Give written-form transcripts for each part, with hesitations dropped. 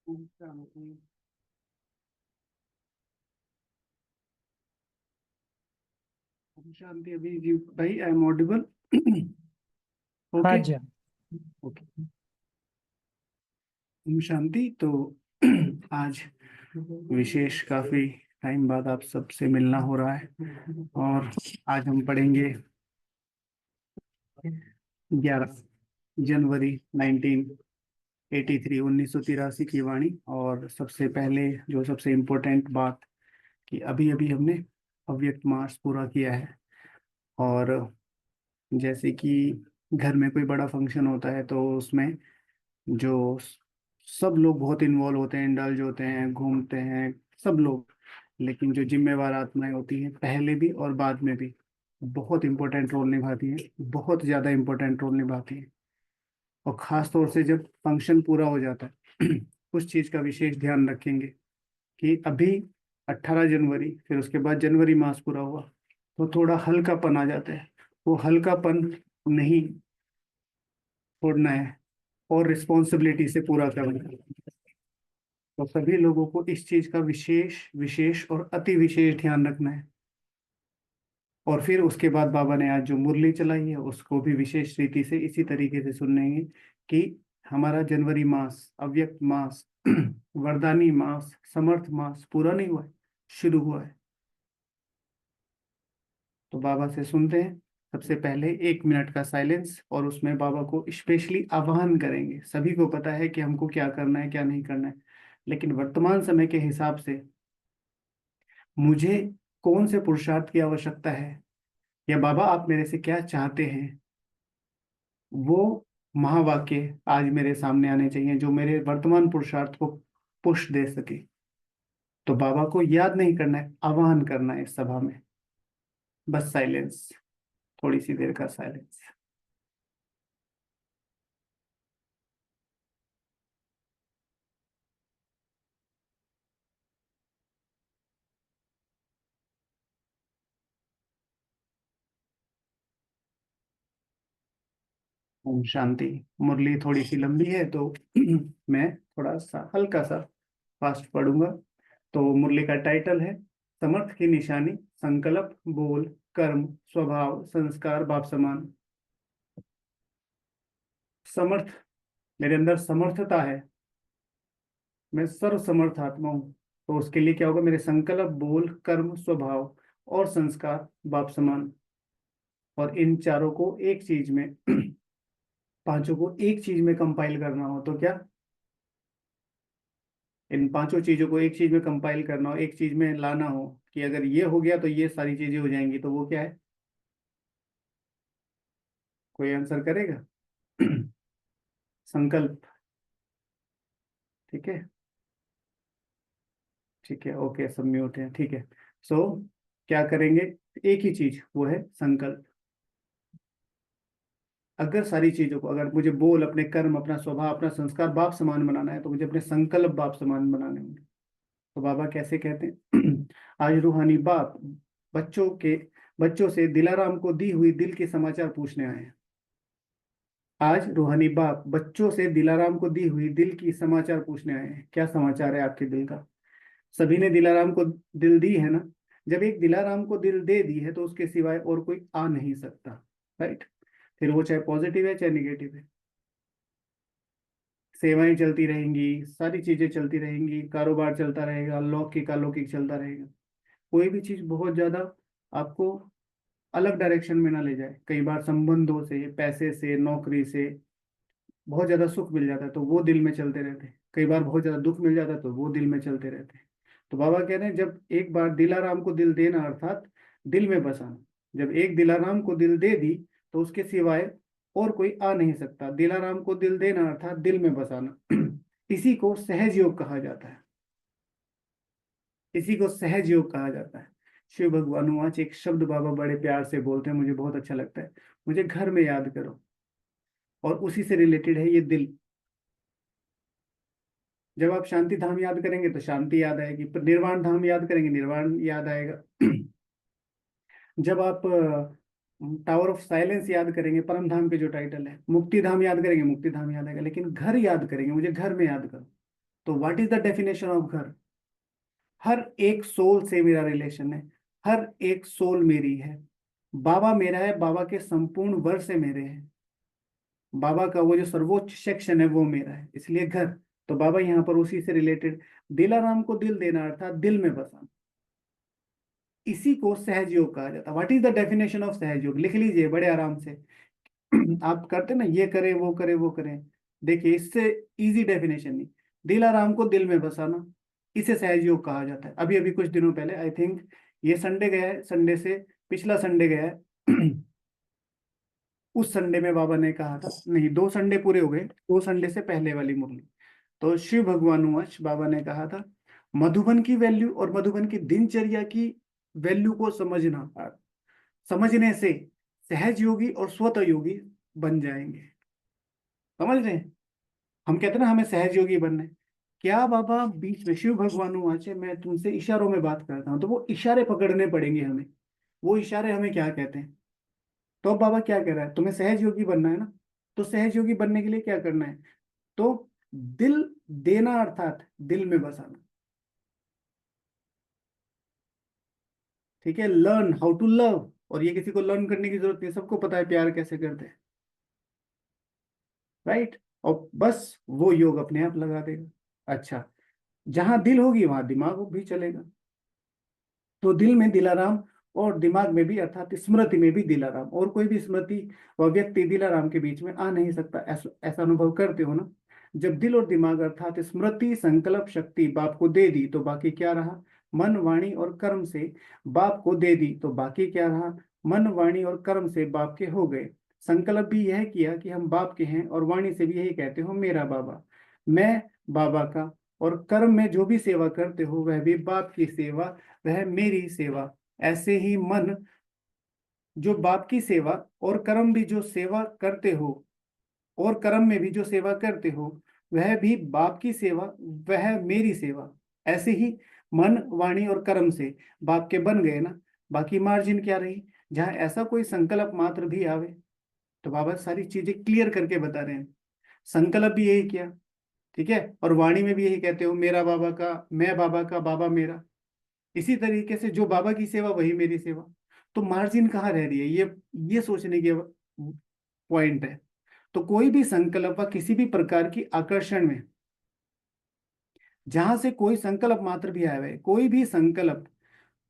ओम शांति। अभी जी भाई, आई एम ऑडिबल? हाँ ओके। जी। ओके। ओम शांति। तो आज विशेष काफी टाइम बाद आप सबसे मिलना हो रहा है, और आज हम पढ़ेंगे 11 जनवरी 1983, 1983 की वाणी। और सबसे पहले जो सबसे इम्पोर्टेंट बात, कि अभी अभी हमने अव्यक्त मास पूरा किया है। और जैसे कि घर में कोई बड़ा फंक्शन होता है तो उसमें जो सब लोग बहुत इन्वॉल्व होते हैं, इंडल्ज होते हैं, घूमते हैं सब लोग। लेकिन जो जिम्मेवार आत्माएं होती हैं, पहले भी और बाद में भी बहुत इंपॉर्टेंट रोल निभाती हैं, बहुत ज़्यादा इंपॉर्टेंट रोल निभाती हैं। और ख़ास तौर से जब फंक्शन पूरा हो जाता है उस चीज़ का विशेष ध्यान रखेंगे कि अभी 18 जनवरी, फिर उसके बाद जनवरी मास पूरा हुआ, तो थोड़ा हल्कापन आ जाता है। वो हल्कापन नहीं छोड़ना है, और रिस्पॉन्सिबिलिटी से पूरा करना है। तो सभी लोगों को इस चीज का विशेष विशेष और अति विशेष ध्यान रखना है। और फिर उसके बाद बाबा ने आज जो मुरली चलाई है उसको भी विशेष रीति से इसी तरीके से सुनेंगे कि हमारा जनवरी मास, अव्यक्त मास, वरदानी मास, समर्थ मास पूरा नहीं हुआ है, शुरू हुआ है। तो बाबा से सुनते हैं। सबसे पहले 1 मिनट का साइलेंस, और उसमें बाबा को स्पेशली आह्वान करेंगे। सभी को पता है कि हमको क्या करना है, क्या नहीं करना है, लेकिन वर्तमान समय के हिसाब से मुझे कौन से पुरुषार्थ की आवश्यकता है, या बाबा आप मेरे से क्या चाहते हैं, वो महावाक्य आज मेरे सामने आने चाहिए जो मेरे वर्तमान पुरुषार्थ को पुश दे सके। तो बाबा को याद नहीं करना है, आह्वान करना है इस सभा में। बस साइलेंस, थोड़ी सी देर का साइलेंस। ओम शांति। मुरली थोड़ी सी लंबी है तो मैं थोड़ा सा हल्का सा फास्ट पढ़ूंगा। तो मुरली का टाइटल है समर्थ की निशानी, संकल्प, बोल, कर्म, स्वभाव, संस्कार, बाप समान। समर्थ, मेरे अंदर समर्थता है, मैं सर्व समर्थ आत्मा हूँ। तो उसके लिए क्या होगा, मेरे संकल्प, बोल, कर्म, स्वभाव और संस्कार बाप समान। और इन चारों को एक चीज में पांचों को एक चीज में कंपाइल करना हो तो क्या, इन पांचों चीजों को एक चीज में कंपाइल करना हो, एक चीज में लाना हो, कि अगर ये हो गया तो ये सारी चीजें हो जाएंगी, तो वो क्या है? कोई आंसर करेगा? संकल्प। ठीक है। ठीक है, ओके, सब म्यूट है, ठीक है। सो क्या करेंगे? एक ही चीज, वो है संकल्प। अगर सारी चीजों को, अगर मुझे बोल, अपने कर्म, अपना स्वभाव, अपना संस्कार बाप समान बनाना है, तो मुझे अपने संकल्प बाप समान बनाने होंगे। तो बाबा कैसे कहते हैं? आज रूहानी बाप बच्चों के बच्चों से दिलाराम को दी हुई दिल के समाचार पूछने आए हैं। आज रूहानी बाप बच्चों से दिलाराम को दी हुई दिल की समाचार पूछने आए हैं। क्या समाचार है आपके दिल का? सभी ने दिलाराम को दिल दी है ना? जब एक दिलाराम को दिल दे दी है तो उसके सिवाय और कोई आ नहीं सकता। राइट? फिर वो चाहे पॉजिटिव है चाहे निगेटिव है। सेवाएं चलती रहेंगी, सारी चीजें चलती रहेंगी, कारोबार चलता रहेगा, लौकिक अलौकिक चलता रहेगा। कोई भी चीज बहुत ज्यादा आपको अलग डायरेक्शन में ना ले जाए। कई बार संबंधों से, पैसे से, नौकरी से बहुत ज्यादा सुख मिल जाता है तो वो दिल में चलते रहते हैं। कई बार बहुत ज्यादा दुख मिल जाता है तो वो दिल में चलते रहते हैं। तो बाबा कह रहे हैं, जब एक बार दिलाराम को दिल देना, अर्थात दिल में बसाना। जब एक दिलाराम को दिल दे दी तो उसके सिवाय और कोई आ नहीं सकता। दिलाराम को दिल देना अर्थात दिल में बसाना। इसी को सहज योग कहा जाता है। इसी को सहज योग कहा जाता है। शिव भगवानुवाच, एक शब्द बाबा बड़े प्यार से बोलते हैं, मुझे बहुत अच्छा लगता है। मुझे घर में याद करो, और उसी से रिलेटेड है ये दिल। जब आप शांति धाम याद करेंगे तो शांति याद आएगी, पर निर्वाण धाम याद करेंगे, निर्वाण याद आएगा। जब आप टावर ऑफ साइलेंस याद करेंगे, परम धाम के जो टाइटल है, मुक्ति धाम याद करेंगे, मुक्ति धाम याद आएगा। लेकिन घर याद करेंगे, मुझे घर में याद करो, तो what is the definition of घर? हर एक सोल से मेरा रिलेशन है, हर एक सोल मेरी है। बाबा मेरा है, बाबा के संपूर्ण वर्ष से मेरे हैं, बाबा का वो जो सर्वोच्च सेक्शन है वो मेरा है, इसलिए घर। तो बाबा यहाँ पर उसी से रिलेटेड, दिलाराम को दिल देना अर्थात दिल में बसाना, इसी को सहज योग कहा जाता है। What is the definition of सहज योग? लिख लीजिए बड़े आराम से। आप करते ना, ये करें वो करें वो करें, देखिए इससे इजी डेफिनेशन नहीं। दिलाराम को दिल में बसाना, इसे सहज योग कहा जाता है। अभी अभी कुछ दिनों पहले, आई थिंक ये संडे गया है, संडे से पिछला संडे गया है। उस संडे में बाबा ने कहा था, नहीं 2 संडे पूरे हो गए, 2 संडे से पहले वाली मुरली, तो शिव भगवानुवश बाबा ने कहा था, मधुबन की वैल्यू और मधुबन की दिनचर्या की वैल्यू को समझना, समझने से सहज योगी और स्वतः योगी बन जाएंगे। समझ रहे हैं? हम कहते हैं ना हमें सहज योगी बनना है। क्या बाबा बीच में शिव भगवानुवाच है, मैं तुमसे इशारों में बात करता हूँ, तो वो इशारे पकड़ने पड़ेंगे हमें। वो इशारे हमें क्या कहते हैं? तो अब बाबा क्या कह रहा है, तुम्हें सहज योगी बनना है ना, तो सहज योगी बनने के लिए क्या करना है? तो दिल देना अर्थात दिल में बसाना। ठीक है, लर्न हाउ टू लव। और ये किसी को लर्न करने की जरूरत नहीं, सबको पता है प्यार कैसे करते हैं, राइट? और बस वो योग अपने आप लगा देगा। अच्छा, जहां दिल होगी वहां दिमाग भी चलेगा। तो दिल में दिलाराम और दिमाग में भी अर्थात स्मृति में भी दिलाराम, और कोई भी स्मृति व व्यक्ति दिलाराम के बीच में आ नहीं सकता। ऐसा ऐसा अनुभव करते हो ना? जब दिल और दिमाग अर्थात स्मृति संकल्प शक्ति बाप को दे दी तो बाकी क्या रहा? मन वाणी और कर्म से बाप को दे दी तो बाकी क्या रहा? मन वाणी और कर्म से बाप के हो गए। संकल्प भी यह किया कि हम बाप के हैं, और वाणी से भी यही कहते हो मेरा बाबा, मैं बाबा का। और कर्म में जो भी सेवा करते हो वह भी बाप की सेवा, वह मेरी सेवा। ऐसे ही मन जो बाप की सेवा, और कर्म भी जो सेवा करते हो, और कर्म में भी जो सेवा करते हो वह भी बाप की सेवा, वह मेरी सेवा। ऐसे ही मन वाणी और कर्म से बाप के बन गए ना, बाकी मार्जिन क्या रही? जहां ऐसा कोई संकल्प मात्र भी आवे, तो बाबा सारी चीजें क्लियर करके बता रहे हैं। संकल्प भी यही किया, ठीक है, और वाणी में भी यही कहते हो मेरा बाबा का, मैं बाबा का, बाबा मेरा। इसी तरीके से जो बाबा की सेवा वही मेरी सेवा। तो मार्जिन कहाँ रह रही है? ये सोचने की पॉइंट है। तो कोई भी संकल्प व किसी भी प्रकार की आकर्षण में, जहां से कोई संकल्प मात्र भी आया है, कोई भी संकल्प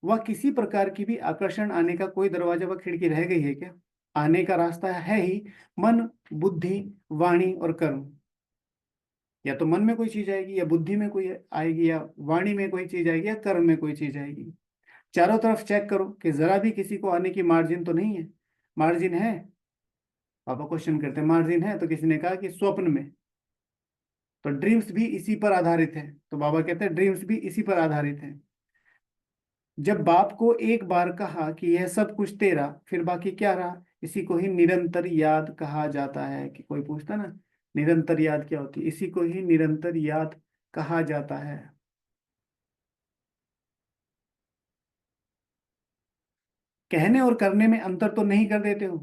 व किसी प्रकार की भी आकर्षण आने का कोई दरवाजा व खिड़की रह गई है क्या? आने का रास्ता है ही मन, बुद्धि, वाणी और कर्म। या तो मन में कोई चीज आएगी, या बुद्धि में कोई आएगी, या वाणी में कोई चीज आएगी, या कर्म में कोई चीज आएगी। चारों तरफ चेक करो कि जरा भी किसी को आने की मार्जिन तो नहीं है। मार्जिन है? पापा क्वेश्चन करते हैं, मार्जिन है? तो किसी ने कहा कि स्वप्न में। तो ड्रीम्स भी इसी पर आधारित है, तो बाबा कहते हैं ड्रीम्स भी इसी पर आधारित है। जब बाप को एक बार कहा कि यह सब कुछ तेरा, फिर बाकी क्या रहा? इसी को ही निरंतर याद कहा जाता है। कि कोई पूछता ना निरंतर याद क्या होती है, इसी को ही निरंतर याद कहा जाता है। कहने और करने में अंतर तो नहीं कर देते हो?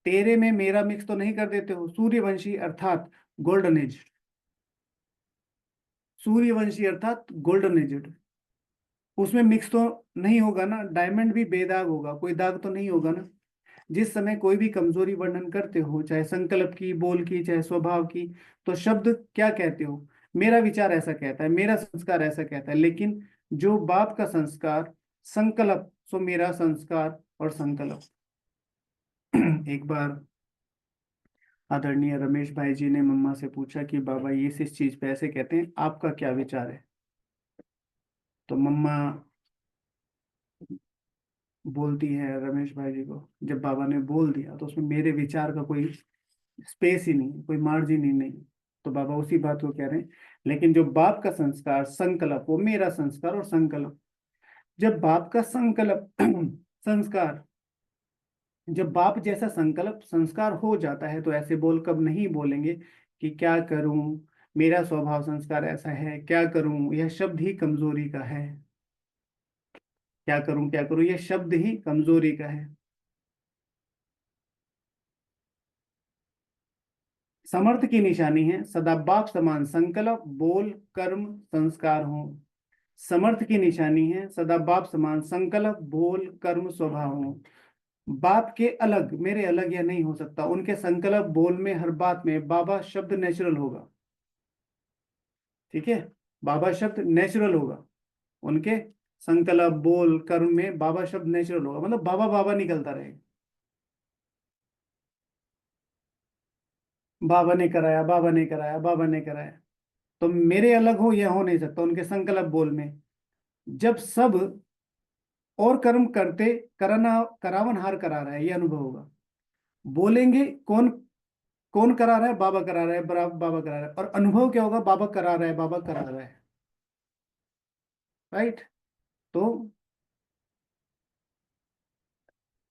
तेरे में मेरा मिक्स तो नहीं कर देते हो? सूर्यवंशी अर्थात गोल्डन एज, सूर्यवंशी अर्थात गोल्डन एज, उसमें मिक्स तो नहीं होगा ना? डायमंड भी बेदाग होगा, कोई दाग तो नहीं होगा ना? जिस समय कोई भी कमजोरी वर्णन करते हो, चाहे संकल्प की, बोल की, चाहे स्वभाव की, तो शब्द क्या कहते हो? मेरा विचार ऐसा कहता है, मेरा संस्कार ऐसा कहता है। लेकिन जो बाप का संस्कार, संकल्प, सो मेरा संस्कार और संकल्प। एक बार आदरणीय रमेश भाई जी ने मम्मा से पूछा कि बाबा ये इस चीज पे ऐसे कहते हैं, आपका क्या विचार है? तो मम्मा बोलती है रमेश भाई जी को, जब बाबा ने बोल दिया तो उसमें मेरे विचार का कोई स्पेस ही नहीं, कोई मार्जिन ही नहीं। तो बाबा उसी बात को कह रहे हैं। लेकिन जो बाप का संस्कार, संकल्प, वो मेरा संस्कार और संकल्प। जब बाप का संकल्प संस्कार, जब बाप जैसा संकल्प संस्कार हो जाता है, तो ऐसे बोल कब नहीं बोलेंगे कि क्या करूं, मेरा स्वभाव संस्कार ऐसा है, क्या करूं, यह शब्द ही कमजोरी का है। क्या करूं क्या करूं, यह शब्द ही कमजोरी का है। समर्थ की निशानी है सदा बाप समान संकल्प बोल कर्म संस्कार हो। समर्थ की निशानी है सदा बाप समान संकल्प बोल कर्म स्वभाव हो। बाप के अलग मेरे अलग यह नहीं हो सकता, उनके संकल्प बोल में हर बात में बाबा शब्द नेचुरल होगा। ठीक है, बाबा शब्द नेचुरल होगा उनके संकल्प बोल कर्म में बाबा शब्द नेचुरल होगा, मतलब बाबा बाबा निकलता रहेगा। बाबा ने कराया, बाबा ने कराया, बाबा ने कराया। तो मेरे अलग हो यह हो नहीं सकता उनके संकल्प बोल में। जब सब और कर्म करते कराना करावन हार करा रहा है, यह अनुभव होगा। बोलेंगे कौन कौन करा रहा है, बाबा करा रहा है, बाबा करा रहा है, और अनुभव क्या होगा, बाबा करा रहा है, बाबा करा रहा है। राइट। तो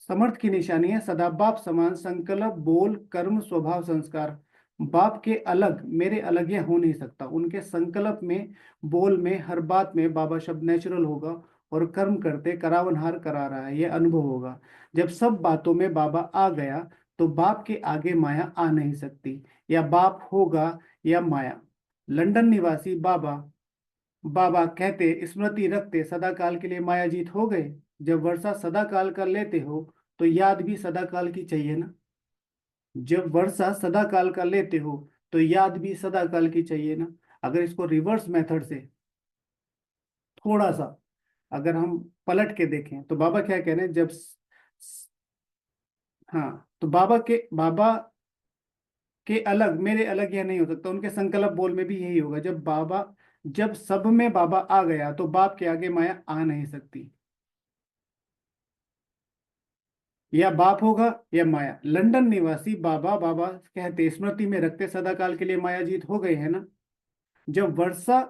समर्थ की निशानी है सदा बाप समान संकल्प बोल कर्म स्वभाव संस्कार। बाप के अलग मेरे अलग यह हो नहीं सकता, उनके संकल्प में बोल में हर बात में बाबा शब्द नेचुरल होगा, और कर्म करते करावनहार करा रहा है, यह अनुभव होगा। जब सब बातों में बाबा आ गया तो बाप के आगे माया आ नहीं सकती, या बाप होगा या माया। लंदन निवासी बाबा बाबा कहते स्मृति रखते सदा काल के लिए माया जीत हो गए। जब वर्षा सदा काल का लेते हो तो याद भी सदा काल की चाहिए ना। जब वर्षा सदा काल का लेते हो तो याद भी सदा काल की चाहिए ना। अगर इसको रिवर्स मेथड से थोड़ा सा अगर हम पलट के देखें तो बाबा क्या कह रहे हैं, हाँ, तो बाबा के अलग मेरे अलग यह नहीं हो सकता, उनके संकल्प बोल में भी यही होगा। जब सब में बाबा आ गया तो बाप के आगे माया आ नहीं सकती, या बाप होगा या माया। लंदन निवासी बाबा बाबा कहते स्मृति में रखते सदा काल के लिए माया जीत हो गए है ना। जब वर्षा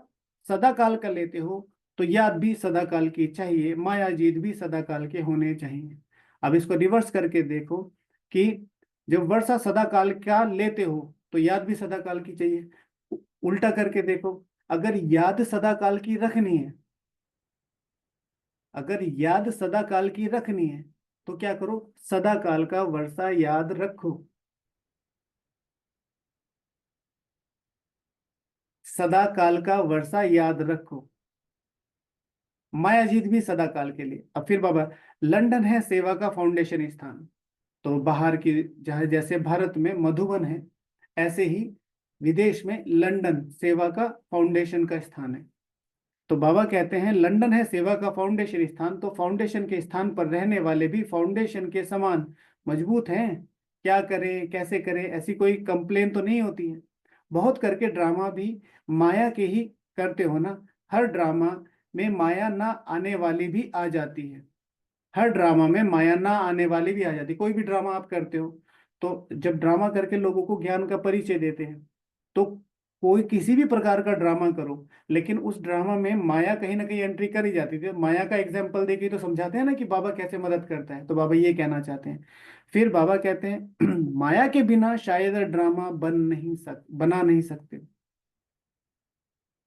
सदा काल का लेते हो तो याद भी सदा काल की चाहिए, माया जीत भी सदा काल के होने चाहिए। अब इसको रिवर्स करके देखो कि जब वर्षा सदा काल का लेते हो तो याद भी सदा काल की चाहिए। उल्टा करके देखो, अगर याद सदा काल की रखनी है, अगर याद सदा काल की रखनी है तो क्या करो, सदा काल का वर्षा याद रखो। सदा काल का वर्षा याद रखो, मायाजीत भी सदा काल के लिए। अब फिर बाबा, लंदन है सेवा का फाउंडेशन स्थान। तो बाहर की जहाँ जैसे भारत में मधुबन है, ऐसे ही विदेश में लंदन सेवा का फाउंडेशन का स्थान है। तो बाबा कहते हैं लंदन है सेवा का फाउंडेशन स्थान, तो फाउंडेशन के स्थान पर रहने वाले भी फाउंडेशन के समान मजबूत हैं। क्या करें कैसे करें, ऐसी कोई कंप्लेन तो नहीं होती है। बहुत करके ड्रामा भी माया के ही करते हो ना। हर ड्रामा में माया ना आने वाली भी आ जाती है। हर ड्रामा में माया ना आने वाली भी आ जाती है। कोई भी ड्रामा आप करते हो तो जब ड्रामा करके लोगों को ज्ञान का परिचय देते हैं, तो कोई किसी भी प्रकार का ड्रामा करो, लेकिन उस ड्रामा में माया कहीं ना कहीं एंट्री करी जाती थी। माया का एग्जाम्पल देके तो समझाते हैं ना कि बाबा कैसे मदद करता है, तो बाबा ये कहना चाहते हैं। फिर बाबा कहते हैं माया के बिना शायद ड्रामा बना नहीं सकते।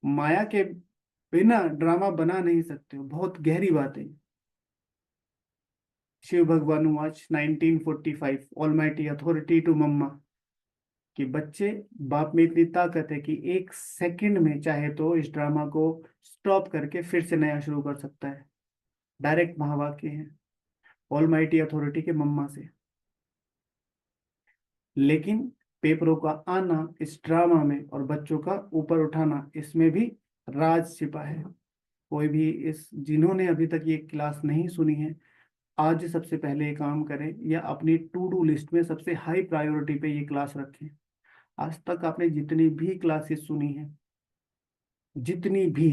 माया के बिना ड्रामा बना नहीं सकते हो, बहुत गहरी बात है। शिव भगवान वाच 1945 ऑलमाइटी अथॉरिटी टू मम्मा, कि बच्चे बाप में इतनी ताकत है कि एक सेकंड में चाहे तो इस ड्रामा को स्टॉप करके फिर से नया शुरू कर सकता है। डायरेक्ट महावाक्य है ऑलमाइटी अथॉरिटी के मम्मा से। लेकिन पेपरों का आना इस ड्रामा में और बच्चों का ऊपर उठाना, इसमें भी राज छिपा है। कोई भी इस जिन्होंने अभी तक ये क्लास नहीं सुनी है, आज सबसे पहले ये काम करें या अपनी टू डू लिस्ट में सबसे हाई प्रायोरिटी पे ये क्लास रखें। आज तक आपने जितनी भी क्लासेस सुनी है, जितनी भी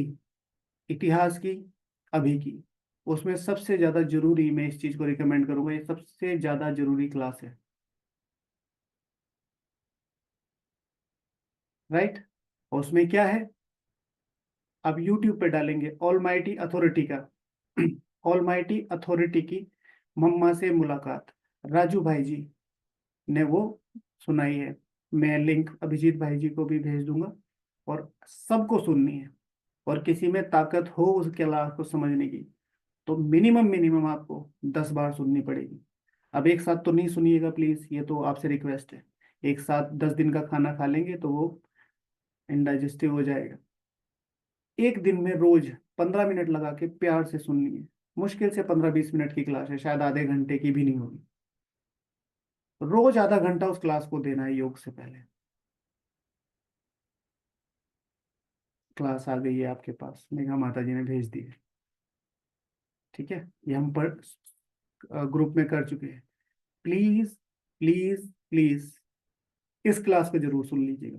इतिहास की अभी की, उसमें सबसे ज्यादा जरूरी मैं इस चीज को रिकमेंड करूंगा, ये सबसे ज्यादा जरूरी क्लास है। राइट। और उसमें क्या है, अब यूट्यूब पे डालेंगे ऑलमाइटी अथॉरिटी का ऑलमाइटी अथॉरिटी की मम्मा से मुलाकात, राजू भाई जी ने वो सुनाई है। मैं लिंक अभिजीत भाई जी को भी भेज दूंगा, और सबको सुननी है। और किसी में ताकत हो उस क्लास को समझने की, तो मिनिमम मिनिमम आपको 10 बार सुननी पड़ेगी। अब एक साथ तो नहीं सुनिएगा प्लीज, ये तो आपसे रिक्वेस्ट है। एक साथ 10 दिन का खाना खा लेंगे तो वो इनडाइजेस्टिव हो जाएगा। एक दिन में रोज 15 मिनट लगा के प्यार से सुननी है। मुश्किल से 15-20 मिनट की क्लास है, शायद आधे घंटे की भी नहीं होगी। रोज आधा घंटा उस क्लास को देना है योग से पहले। क्लास आ गई है आपके पास, मेघा माता जी ने भेज दी है। ठीक है, ये हम पर ग्रुप में कर चुके हैं। प्लीज प्लीज प्लीज इस क्लास को जरूर सुन लीजिएगा।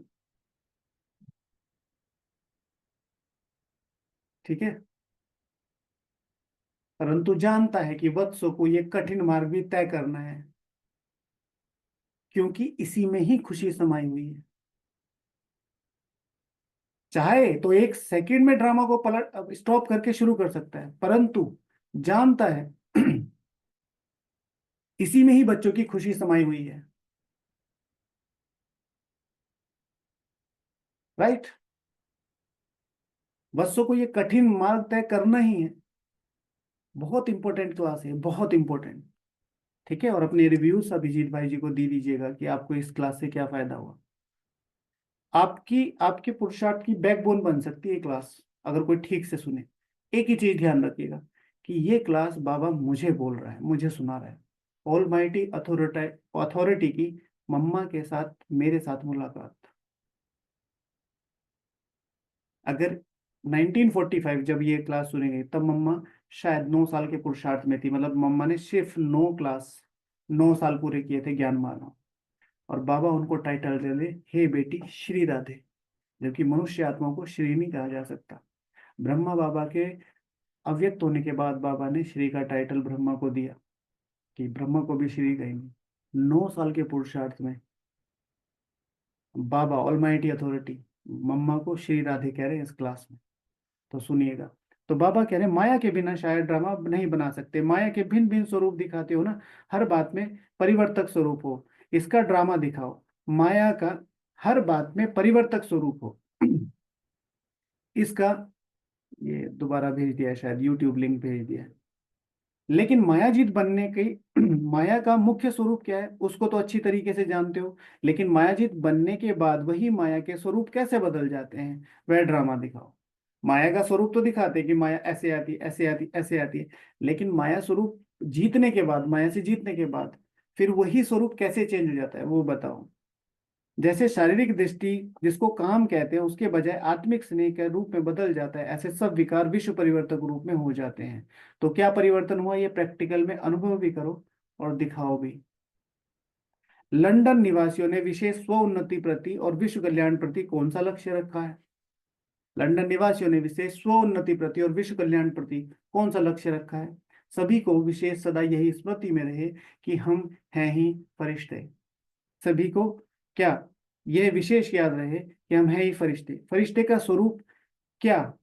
ठीक है, परंतु जानता है कि वत्सों को ये कठिन मार्ग भी तय करना है, क्योंकि इसी में ही खुशी समाई हुई है। चाहे तो एक सेकंड में ड्रामा को पलट स्टॉप करके शुरू कर सकता है, परंतु जानता है इसी में ही बच्चों की खुशी समाई हुई है। राइट। वत्सों को ये कठिन मार्ग तय करना ही है। बहुत इंपॉर्टेंट क्लास है, बहुत इंपॉर्टेंट। ठीक है, और अपने रिव्यूज अभिजीत भाई जी को दे दीजिएगा कि आपको इस क्लास से क्या फायदा हुआ। आपकी आपके पुरुषार्थ की बैकबोन बन सकती है क्लास, अगर कोई ठीक से सुने। एक ही चीज ध्यान रखिएगा कि ये क्लास बाबा मुझे बोल रहा है, मुझे सुना रहा है। ऑल माइटी अथॉरिटी अथॉरिटी की मम्मा के साथ मेरे साथ मुलाकात। अगर 1945 जब ये क्लास सुनी गई तब मम्मा शायद 9 साल के पुरुषार्थ में थी, मतलब मम्मा ने सिर्फ 9 साल पूरे किए थे ज्ञान मार्ग। और बाबा उनको टाइटल दे दे, हे बेटी श्री राधे, जबकि मनुष्य आत्मा को श्री नहीं कहा जा सकता। ब्रह्मा बाबा के अव्यक्त होने के बाद बाबा ने श्री का टाइटल ब्रह्मा को दिया कि ब्रह्मा को भी श्री कहेंगे। 9 साल के पुरुषार्थ में बाबा ऑलमाइटी अथॉरिटी मम्मा को श्री राधे कह रहे हैं इस क्लास में। तो सुनिएगा। तो बाबा कह रहे हैं माया के बिना शायद ड्रामा नहीं बना सकते, माया के भिन्न भिन्न स्वरूप दिखाते हो ना, हर बात में परिवर्तक स्वरूप हो, इसका ड्रामा दिखाओ। माया का हर बात में परिवर्तक स्वरूप हो इसका। ये दोबारा भेज दिया है, शायद यूट्यूब लिंक भेज दिया है। लेकिन मायाजीत बनने की माया का मुख्य स्वरूप क्या है उसको तो अच्छी तरीके से जानते हो, लेकिन मायाजीत बनने के बाद वही माया के स्वरूप कैसे बदल जाते हैं वह ड्रामा दिखाओ। माया का स्वरूप तो दिखाते हैं कि माया ऐसे आती ऐसे आती ऐसे आती है, लेकिन माया स्वरूप जीतने के बाद, माया से जीतने के बाद फिर वही स्वरूप कैसे चेंज हो जाता है वो बताओ। जैसे शारीरिक दृष्टि जिसको काम कहते हैं उसके बजाय आत्मिक स्नेह के रूप में बदल जाता है, ऐसे सब विकार विश्व परिवर्तक रूप में हो जाते हैं। तो क्या परिवर्तन हुआ ये प्रैक्टिकल में अनुभव भी करो और दिखाओ भी। लंदन निवासियों ने विशेष स्व उन्नति प्रति और विश्व कल्याण प्रति कौन सा लक्ष्य रखा है? लंदन निवासियों ने विशेष स्व उन्नति प्रति और विश्व कल्याण प्रति कौन सा लक्ष्य रखा है? सभी को विशेष सदा यही स्मृति में रहे कि हम हैं ही फरिश्ते। सभी को क्या यह विशेष याद रहे कि हम हैं ही फरिश्ते। फरिश्ते का स्वरूप क्या,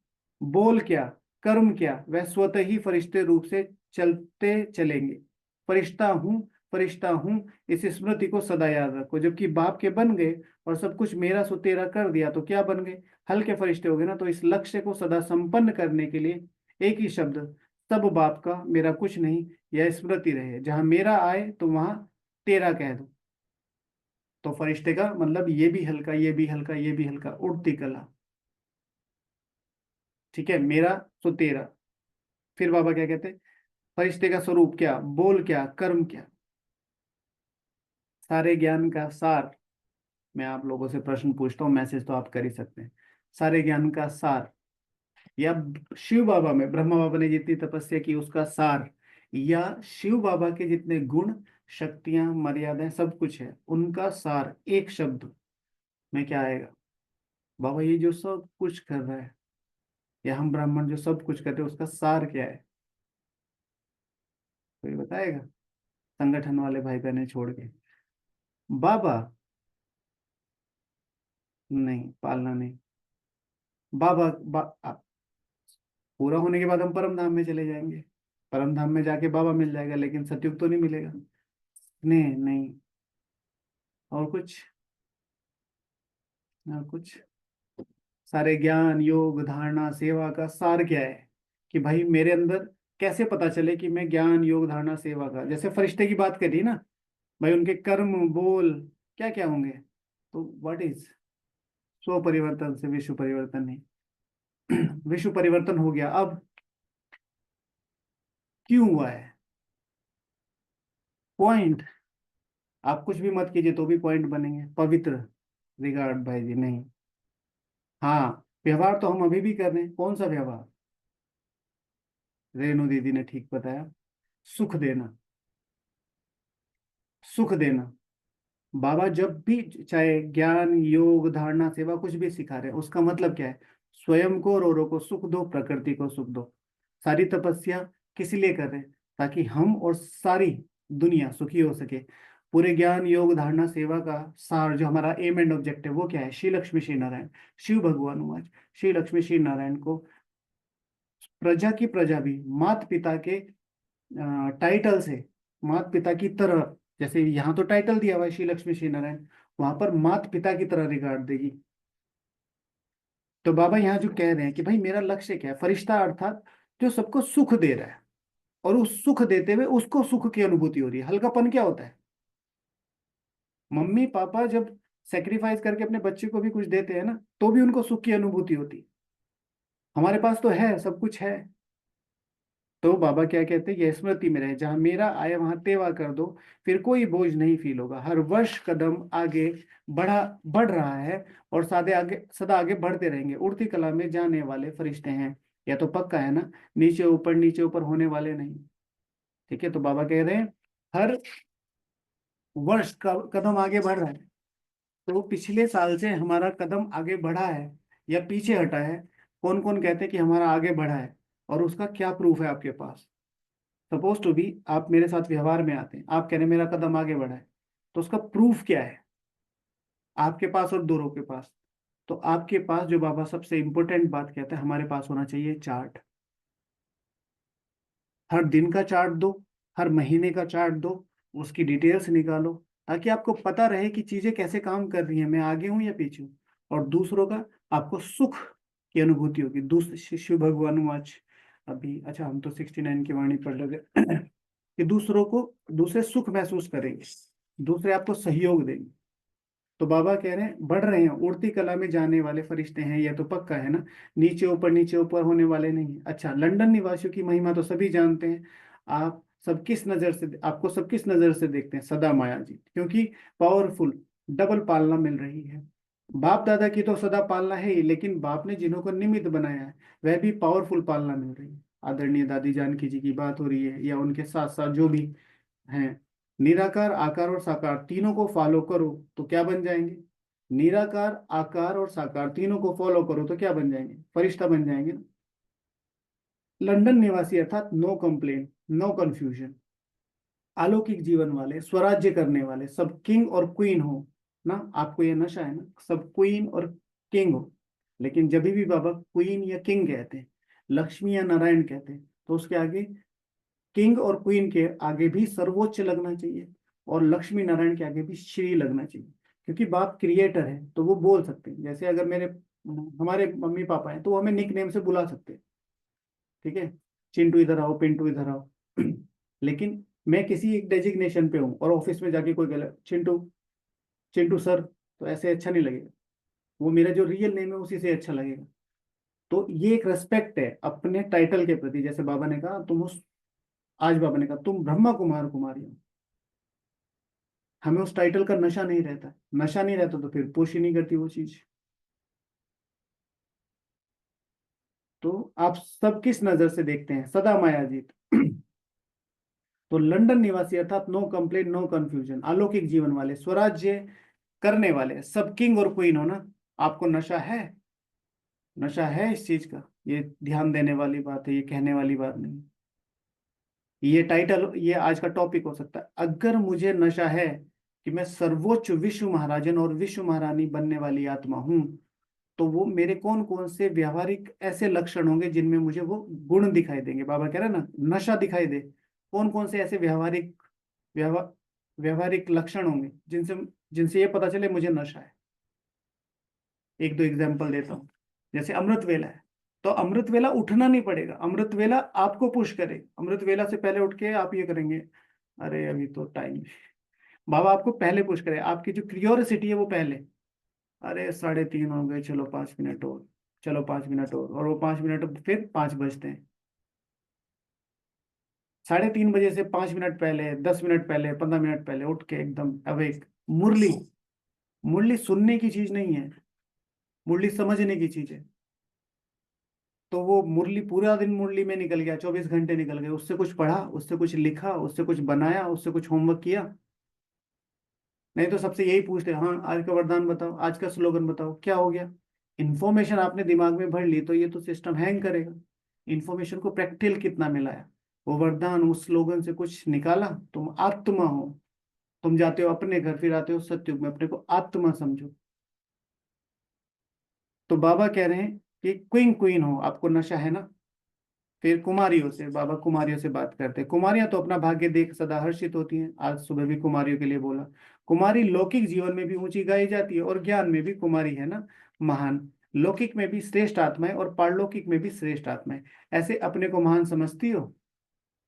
बोल क्या, कर्म क्या, वह स्वतः ही फरिश्ते रूप से चलते चलेंगे। फरिश्ता हूं, फरिश्ता हूं, इस स्मृति को सदा याद रखो। जबकि बाप के बन गए और सब कुछ मेरा सो तेरा कर दिया तो क्या बन गए? हल्के फरिश्ते हो गए ना। तो इस लक्ष्य को सदा संपन्न करने के लिए एक ही शब्द, सब बाप का मेरा कुछ नहीं, यह स्मृति रहे। जहां मेरा आए तो वहां तेरा कह दो। तो फरिश्ते का मतलब ये भी हल्का, ये भी हल्का, ये भी हल्का, उड़ती कला। ठीक है, मेरा तो तेरा। फिर बाबा क्या कहते हैं? फरिश्ते का स्वरूप क्या, बोल क्या, कर्म क्या, सारे ज्ञान का सार। मैं आप लोगों से प्रश्न पूछता हूँ, मैसेज तो आप कर ही सकते हैं। सारे ज्ञान का सार, या शिव बाबा में ब्रह्मा बाबा ने जितनी तपस्या की उसका सार, या शिव बाबा के जितने गुण, शक्तियां, मर्यादाएं सब कुछ है उनका सार एक शब्द में क्या आएगा? बाबा ये जो सब कुछ कर रहा है, या हम ब्राह्मण जो सब कुछ करते हैं उसका सार क्या है? कोई बताएगा? संगठन वाले भाई बहने छोड़ के। बाबा नहीं, पालना नहीं। बाबा पूरा होने के बाद हम परम धाम में चले जाएंगे, परम धाम में जाके बाबा मिल जाएगा, लेकिन सतयुग तो नहीं मिलेगा। नहीं नहीं। और कुछ? और कुछ? सारे ज्ञान योग धारणा सेवा का सार क्या है? कि भाई मेरे अंदर कैसे पता चले कि मैं ज्ञान योग धारणा सेवा का, जैसे फरिश्ते की बात करी ना, भाई उनके कर्म बोल क्या क्या होंगे? तो व्हाट इज, स्व परिवर्तन से विश्व परिवर्तन नहीं। विश्व परिवर्तन हो गया, अब क्यों हुआ है? पॉइंट। आप कुछ भी मत कीजिए तो भी पॉइंट बनेंगे। पवित्र, रिगार्ड भाई जी, नहीं। हाँ, व्यवहार तो हम अभी भी कर रहे हैं। कौन सा व्यवहार? रेणु दीदी ने ठीक बताया, सुख देना। सुख देना। बाबा जब भी, चाहे ज्ञान योग धारणा सेवा कुछ भी सिखा रहे हैं, उसका मतलब क्या है? स्वयं को और औरों को सुख दो, प्रकृति को सुख दो। सारी तपस्या किस लिए कर रहे हैं? ताकि हम और सारी दुनिया सुखी हो सके। पूरे ज्ञान योग धारणा सेवा का सार, जो हमारा एम एंड ऑब्जेक्टिव, वो क्या है? श्री लक्ष्मी श्री नारायण, शिव भगवान आज श्री लक्ष्मी श्री नारायण को प्रजा की प्रजा भी मात पिता के टाइटल से, मात पिता की तरह, जैसे यहाँ तो टाइटल दिया हुआ है श्री लक्ष्मी श्री नारायण, वहां पर मात पिता की तरह रिगार्ड देगी। तो बाबा यहाँ जो कह रहे हैं कि भाई मेरा लक्ष्य क्या है? फरिश्ता अर्थात जो सबको सुख दे रहा है, और उस सुख देते हुए उसको सुख की अनुभूति हो रही है। हल्कापन क्या होता है? मम्मी पापा जब सेक्रीफाइस करके अपने बच्चे को भी कुछ देते हैं ना, तो भी उनको सुख की अनुभूति होती है। हमारे पास तो है, सब कुछ है। तो बाबा क्या कहते हैं, ये स्मृति में रहे, जहां मेरा आया वहां तेवा कर दो, फिर कोई बोझ नहीं फील होगा। हर वर्ष कदम आगे बढ़ रहा है, और सादे आगे सदा आगे बढ़ते रहेंगे। उड़ती कला में जाने वाले फरिश्ते हैं। या तो पक्का है ना, नीचे ऊपर होने वाले नहीं। ठीक है, तो बाबा कह रहे हैं हर वर्ष का कदम आगे बढ़ रहा है। तो पिछले साल से हमारा कदम आगे बढ़ा है या पीछे हटा है? कौन कौन कहते हैं कि हमारा आगे बढ़ा है, और उसका क्या प्रूफ है आपके पास? सपोज टू बी, आप मेरे साथ व्यवहार में आते हैं, आप कह रहे हैं मेरा कदम आगे बढ़ा है, तो उसका प्रूफ क्या है आपके पास और दूसरों के पास? तो आपके पास, जो बाबा सबसे इंपॉर्टेंट बात कहता है, हमारे पास होना चाहिए चार्ट। हर दिन का चार्ट दो, हर महीने का चार्ट दो, उसकी डिटेल्स निकालो, ताकि आपको पता रहे कि चीजें कैसे काम कर रही हैं, मैं आगे हूं या पीछे हूँ। और दूसरों का आपको सुख की अनुभूति होगी। दूसरे शिव भगवान आज अभी, अच्छा हम तो 69 की वाणी पढ़ रहे थे। कि दूसरों को, दूसरे सुख महसूस करेंगे, दूसरे आपको सहयोग देंगे। तो बाबा कह रहे हैं बढ़ रहे हैं, उड़ती कला में जाने वाले फरिश्ते हैं, यह तो पक्का है ना। नीचे ऊपर होने वाले नहीं। अच्छा, लंदन निवासियों की महिमा तो सभी जानते हैं। आप सब किस नजर से, आपको सब किस नजर से देखते हैं? सदा माया जी, क्योंकि पावरफुल डबल पालना मिल रही है। बाप दादा की तो सदा पालना है ही, लेकिन बाप ने जिन्हों को निमित्त बनाया है, वह भी पावरफुल पालना मिल रही है। आदरणीय दादी जानकी जी की बात हो रही है, या उनके साथ साथ जो भी हैं। निराकार आकार और साकार तीनों को फॉलो करो तो क्या बन जाएंगे? निराकार आकार और साकार तीनों को फॉलो करो तो क्या बन जाएंगे? फरिश्ता बन जाएंगे ना। लंदन निवासी अर्थात नो कंप्लेन, नो कंफ्यूजन, अलौकिक जीवन वाले, स्वराज्य करने वाले, सब किंग और क्वीन हो ना। आपको ये नशा है ना, सब क्वीन और किंग हो। लेकिन जब भी बाबा क्वीन या किंग कहते हैं, लक्ष्मी या नारायण कहते हैं, तो उसके आगे, किंग और क्वीन के आगे भी सर्वोच्च लगना चाहिए, और लक्ष्मी नारायण के आगे भी श्री लगना चाहिए। क्योंकि बाप क्रिएटर है, तो वो बोल सकते हैं। जैसे अगर मेरे, हमारे मम्मी पापा हैं, तो वो हमें निक नेम से बुला सकते हैं। ठीक है, चिंटू इधर आओ, पिंटू इधर आओ। लेकिन मैं किसी एक डेजिग्नेशन पे हूँ, और ऑफिस में जाके कोई गलत चिंटू, चिंटू सर, तो ऐसे अच्छा नहीं लगेगा। वो मेरा जो रियल नेम है उसी से अच्छा लगेगा। तो ये एक रेस्पेक्ट है अपने टाइटल के प्रति। जैसे बाबा ने कहा तुम उस, आज बाबा ने कहा तुम ब्रह्मा कुमार कुमारी हो। हमें उस टाइटल का नशा नहीं रहता। नशा नहीं रहता तो फिर पुश ही नहीं करती वो चीज। तो आप सब किस नजर से देखते हैं? सदा मायाजीत। तो लंदन निवासी अर्थात नो कंप्लेन नो कंफ्यूजन, अलौकिक जीवन वाले, स्वराज्य करने वाले, सब किंग और क्वीन हो ना। आपको नशा है? नशा है इस चीज का? ये ध्यान देने वाली बात है, ये कहने वाली बात नहीं। ये टाइटल, ये आज का टॉपिक हो सकता है। अगर मुझे नशा है कि मैं सर्वोच्च विश्व महाराजन और विश्व महारानी बनने वाली आत्मा हूं, तो वो मेरे कौन कौन से व्यवहारिक ऐसे लक्षण होंगे जिनमें मुझे वो गुण दिखाई देंगे? बाबा कह रहे हैं ना, नशा दिखाई दे। कौन कौन से ऐसे व्यवहार व्यवहारिक लक्षण होंगे जिनसे जिनसे ये पता चले मुझे नशा है? एक दो एग्जाम्पल देता हूँ। जैसे अमृत वेला है, तो अमृत वेला उठना नहीं पड़ेगा, अमृत वेला आपको पुश करे। अमृत वेला से पहले उठ के आप ये करेंगे, अरे अभी तो टाइम है, बाबा आपको पहले पुश करे, आपकी जो क्यूरियोसिटी है वो पहले, अरे 3:30 हो गए, चलो 5 मिनट और, चलो 5 मिनट और वो 5 मिनट फिर 5 बजते हैं। 3:30 बजे से 5 मिनट पहले, 10 मिनट पहले, 15 मिनट पहले उठ के एकदम अवेक। मुरली, मुरली सुनने की चीज नहीं है, मुरली समझने की चीज है। तो वो मुरली पूरा दिन मुरली में निकल गया, 24 घंटे निकल गए, उससे कुछ पढ़ा, उससे कुछ लिखा, उससे कुछ बनाया, उससे कुछ होमवर्क किया? नहीं तो सबसे यही पूछते, हाँ आज का वरदान बताओ, आज का स्लोगन बताओ, क्या हो गया? इन्फॉर्मेशन आपने दिमाग में भर ली तो ये तो सिस्टम हैंग करेगा। इन्फॉर्मेशन को प्रैक्टिकल कितना मिलाया? वो वरदान उस स्लोगन से कुछ निकाला? तुम आत्मा हो, तुम जाते हो अपने घर, फिर आते हो सत्युग में, अपने को आत्मा समझो। तो बाबा कह रहे हैं कि क्वीन क्वीन हो, आपको नशा है ना। फिर कुमारियों से, बाबा कुमारियों से बात करते हैं। कुमारियां तो अपना भाग्य देख सदा हर्षित होती हैं, आज सुबह भी कुमारियों के लिए बोला। कुमारी लौकिक जीवन में भी ऊंची गाई जाती है, और ज्ञान में भी कुमारी है ना महान। लौकिक में भी श्रेष्ठ आत्मा है और पारलौकिक में भी श्रेष्ठ आत्मा है। ऐसे अपने को महान समझती हो?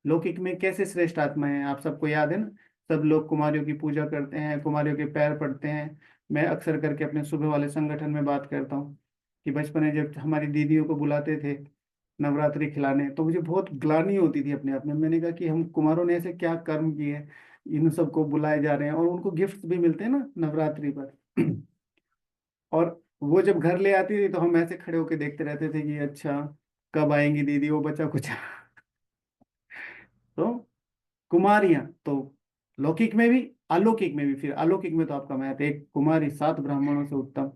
लौकिक में कैसे श्रेष्ठ आत्मा है, आप सबको याद है ना। सब लोग कुमारियों की पूजा करते हैं, कुमारियों के पैर पड़ते हैं। मैं अक्सर करके अपने सुबह वाले संगठन में बात करता हूँ कि बचपन में जब हमारी दीदियों को बुलाते थे नवरात्रि खिलाने, तो मुझे बहुत ग्लानि होती थी अपने आप में। मैंने कहा कि हम कुमारों ने ऐसे क्या कर्म किए हैं, इन सबको बुलाए जा रहे हैं और उनको गिफ्ट भी मिलते हैं ना नवरात्रि पर। और वो जब घर ले आती थी तो हम ऐसे खड़े होके देखते रहते थे कि अच्छा कब आएंगी दीदी, वो बचा कुछ। तो कुमारियां तो लौकिक में भी, अलौकिक में भी। फिर अलौकिक में तो आपका महत्व, एक कुमारी 7 ब्राह्मणों से उत्तम,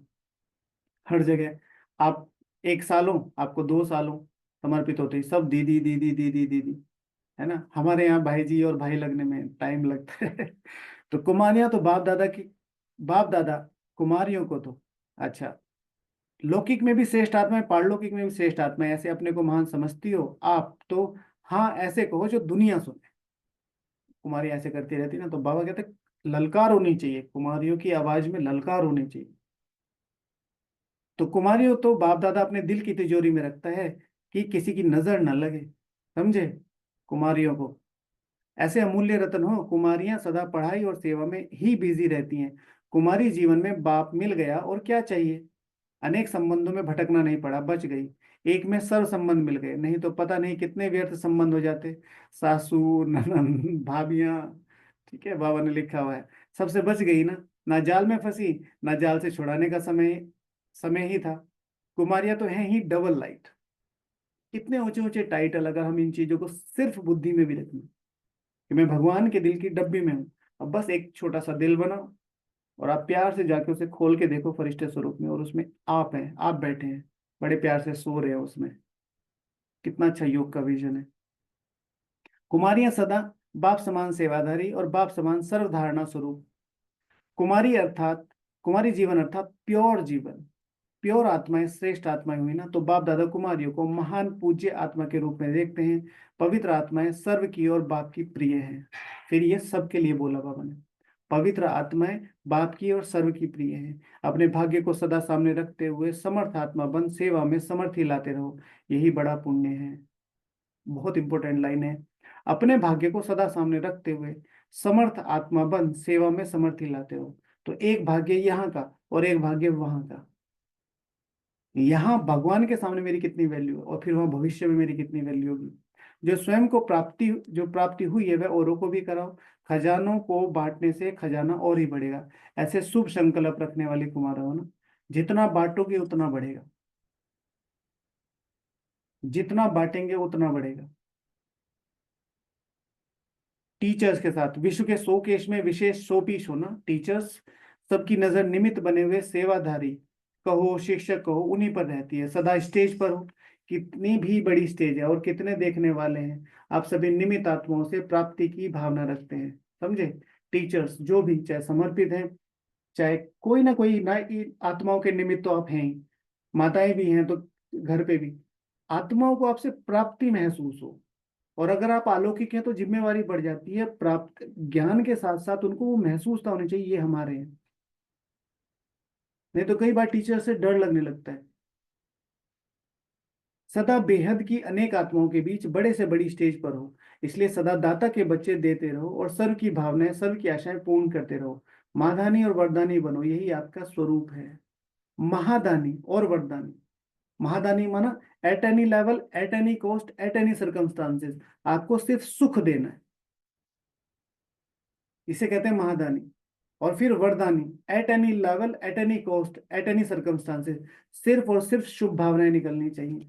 हर जगह। आप 1 साल हो, आपको 2 साल हो, समर्पित होते ही सब दीदी दीदी दीदी दीदी, है ना। हमारे यहाँ भाई जी और भाई लगने में टाइम लगता है। तो कुमारियां तो बाप दादा की, बाप दादा कुमारियों को तो, अच्छा, लौकिक में भी श्रेष्ठ आत्मा है, पारलौकिक में भी श्रेष्ठ आत्मा है, ऐसे अपने को महान समझती हो आप तो? हाँ ऐसे कहो जो दुनिया सुने। कुमारी ऐसे करती रहती ना, तो बाबा कहते ललकार होनी चाहिए, कुमारियों की आवाज में ललकार होनी चाहिए। तो कुमारियों तो बाप दादा अपने दिल की तिजोरी में रखता है कि किसी की नजर न लगे, समझे। कुमारियों को ऐसे अमूल्य रत्न हो, कुमारियां सदा पढ़ाई और सेवा में ही बिजी रहती हैं। कुमारी जीवन में बाप मिल गया और क्या चाहिए। अनेक संबंधों में भटकना नहीं पड़ा, बच गई। एक में सर्व संबंध मिल गए, नहीं तो पता नहीं कितने व्यर्थ संबंध हो जाते। सासू ननद भाभियां, ठीक है, बाबा ने लिखा हुआ है। सबसे बच गई ना, ना जाल में फंसी, ना जाल से छुड़ाने का समय समय ही था। कुमारियां तो हैं ही डबल लाइट। कितने ऊंचे ऊंचे टाइटल, अगर हम इन चीजों को सिर्फ बुद्धि में भी रखें कि मैं भगवान के दिल की डब्बी में हूँ। अब बस एक छोटा सा दिल बनाओ और आप प्यार से जाके उसे खोल के देखो फरिश्ते स्वरूप में, और उसमें आप हैं, आप बैठे हैं, बड़े प्यार से सो रहे हैं उसमें। कितना अच्छा योग का विजन है। कुमारियां सदा बाप समान सेवाधारी और बाप समान सर्वधारणा स्वरूप। कुमारी अर्थात, कुमारी जीवन अर्थात प्योर जीवन। प्योर आत्माएं श्रेष्ठ आत्माएं हुई ना, तो बाप दादा कुमारियों को महान पूज्य आत्मा के रूप में देखते हैं। पवित्र आत्माएं सर्व की और बाप की प्रिय हैं। फिर ये सबके लिए बोला बाबा ने, पवित्र आत्माएं बाप की और सर्व की प्रिय हैं। अपने भाग्य को सदा सामने रखते हुए समर्थ आत्मा बन सेवा में समर्थी लाते रहो, यही बड़ा पुण्य है। बहुत इंपॉर्टेंट लाइन है। अपने भाग्य को सदा सामने रखते हुए समर्थ आत्मा बन सेवा में समर्थी लाते रहो। तो एक भाग्य यहाँ का और एक भाग्य वहां का। यहाँ भगवान के सामने मेरी कितनी वैल्यू है और फिर वहाँ भविष्य में मेरी कितनी वैल्यू होगी। जो स्वयं को प्राप्ति, जो प्राप्ति हुई है वह औरों को भी कराओ। खजानों को बांटने से खजाना और ही बढ़ेगा। ऐसे शुभ संकल्प रखने वाली कुमार हो ना, जितना बांटोगे उतना बढ़ेगा, जितना बांटेंगे उतना बढ़ेगा। टीचर्स के साथ विश्व के शोकेश में विशेष शोपीस हो ना टीचर्स। सबकी नजर निमित्त बने हुए सेवाधारी कहो, शिक्षक कहो, उन्हीं पर रहती है। सदा स्टेज पर हो, कितनी भी बड़ी स्टेज है और कितने देखने वाले हैं, आप सभी निमित्त आत्माओं से प्राप्ति की भावना रखते हैं, समझे। टीचर्स जो भी, चाहे समर्पित हैं, चाहे कोई ना कोई ना, इन आत्माओं के निमित्त तो आप हैं ही। माताएं भी हैं तो घर पे भी आत्माओं को आपसे प्राप्ति महसूस हो। और अगर आप अलौकिक हैं तो जिम्मेवारी बढ़ जाती है, प्राप्त ज्ञान के साथ साथ उनको वो महसूस होना चाहिए ये हमारे हैं। नहीं तो कई बार टीचर से डर लगने लगता है। सदा बेहद की अनेक आत्माओं के बीच बड़े से बड़ी स्टेज पर हो। इसलिए सदा दाता के बच्चे देते रहो और सर्व की भावनाएं, सर्व की आशाएं पूर्ण करते रहो। महादानी और वरदानी बनो, यही आपका स्वरूप है। महादानी और वरदानी। महादानी माना eight any level, at any cost, at any circumstances, आपको सिर्फ सुख देना है, इसे कहते हैं महादानी। और फिर वरदानी, at any level, at any cost, at any circumstances, सिर्फ और सिर्फ शुभ भावनाएं निकलनी चाहिए,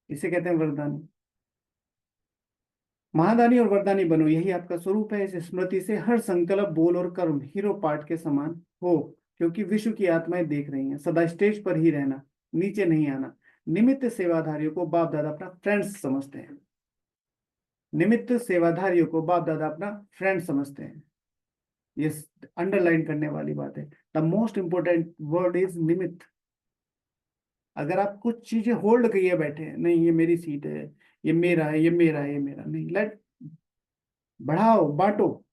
इसे कहते हैं वरदानी। महादानी और वरदानी बनो, यही आपका स्वरूप है। इस स्मृति से हर संकल्प, बोल और कर्म हीरो पार्ट के समान हो, क्योंकि विश्व की आत्माएं देख रही हैं। सदा स्टेज पर ही रहना, नीचे नहीं आना। निमित्त सेवाधारियों को बाप दादा अपना फ्रेंड्स समझते हैं। निमित्त सेवाधारियों को बाप दादा अपना फ्रेंड समझते हैं। ये अंडरलाइन करने वाली बात है। The most important word is निमित्त। अगर आप कुछ चीजें होल्ड किए बैठे हैं, नहीं ये मेरी सीट है, ये मेरा है, ये मेरा है, ये मेरा नहीं, लेट बढ़ाओ, बांटो।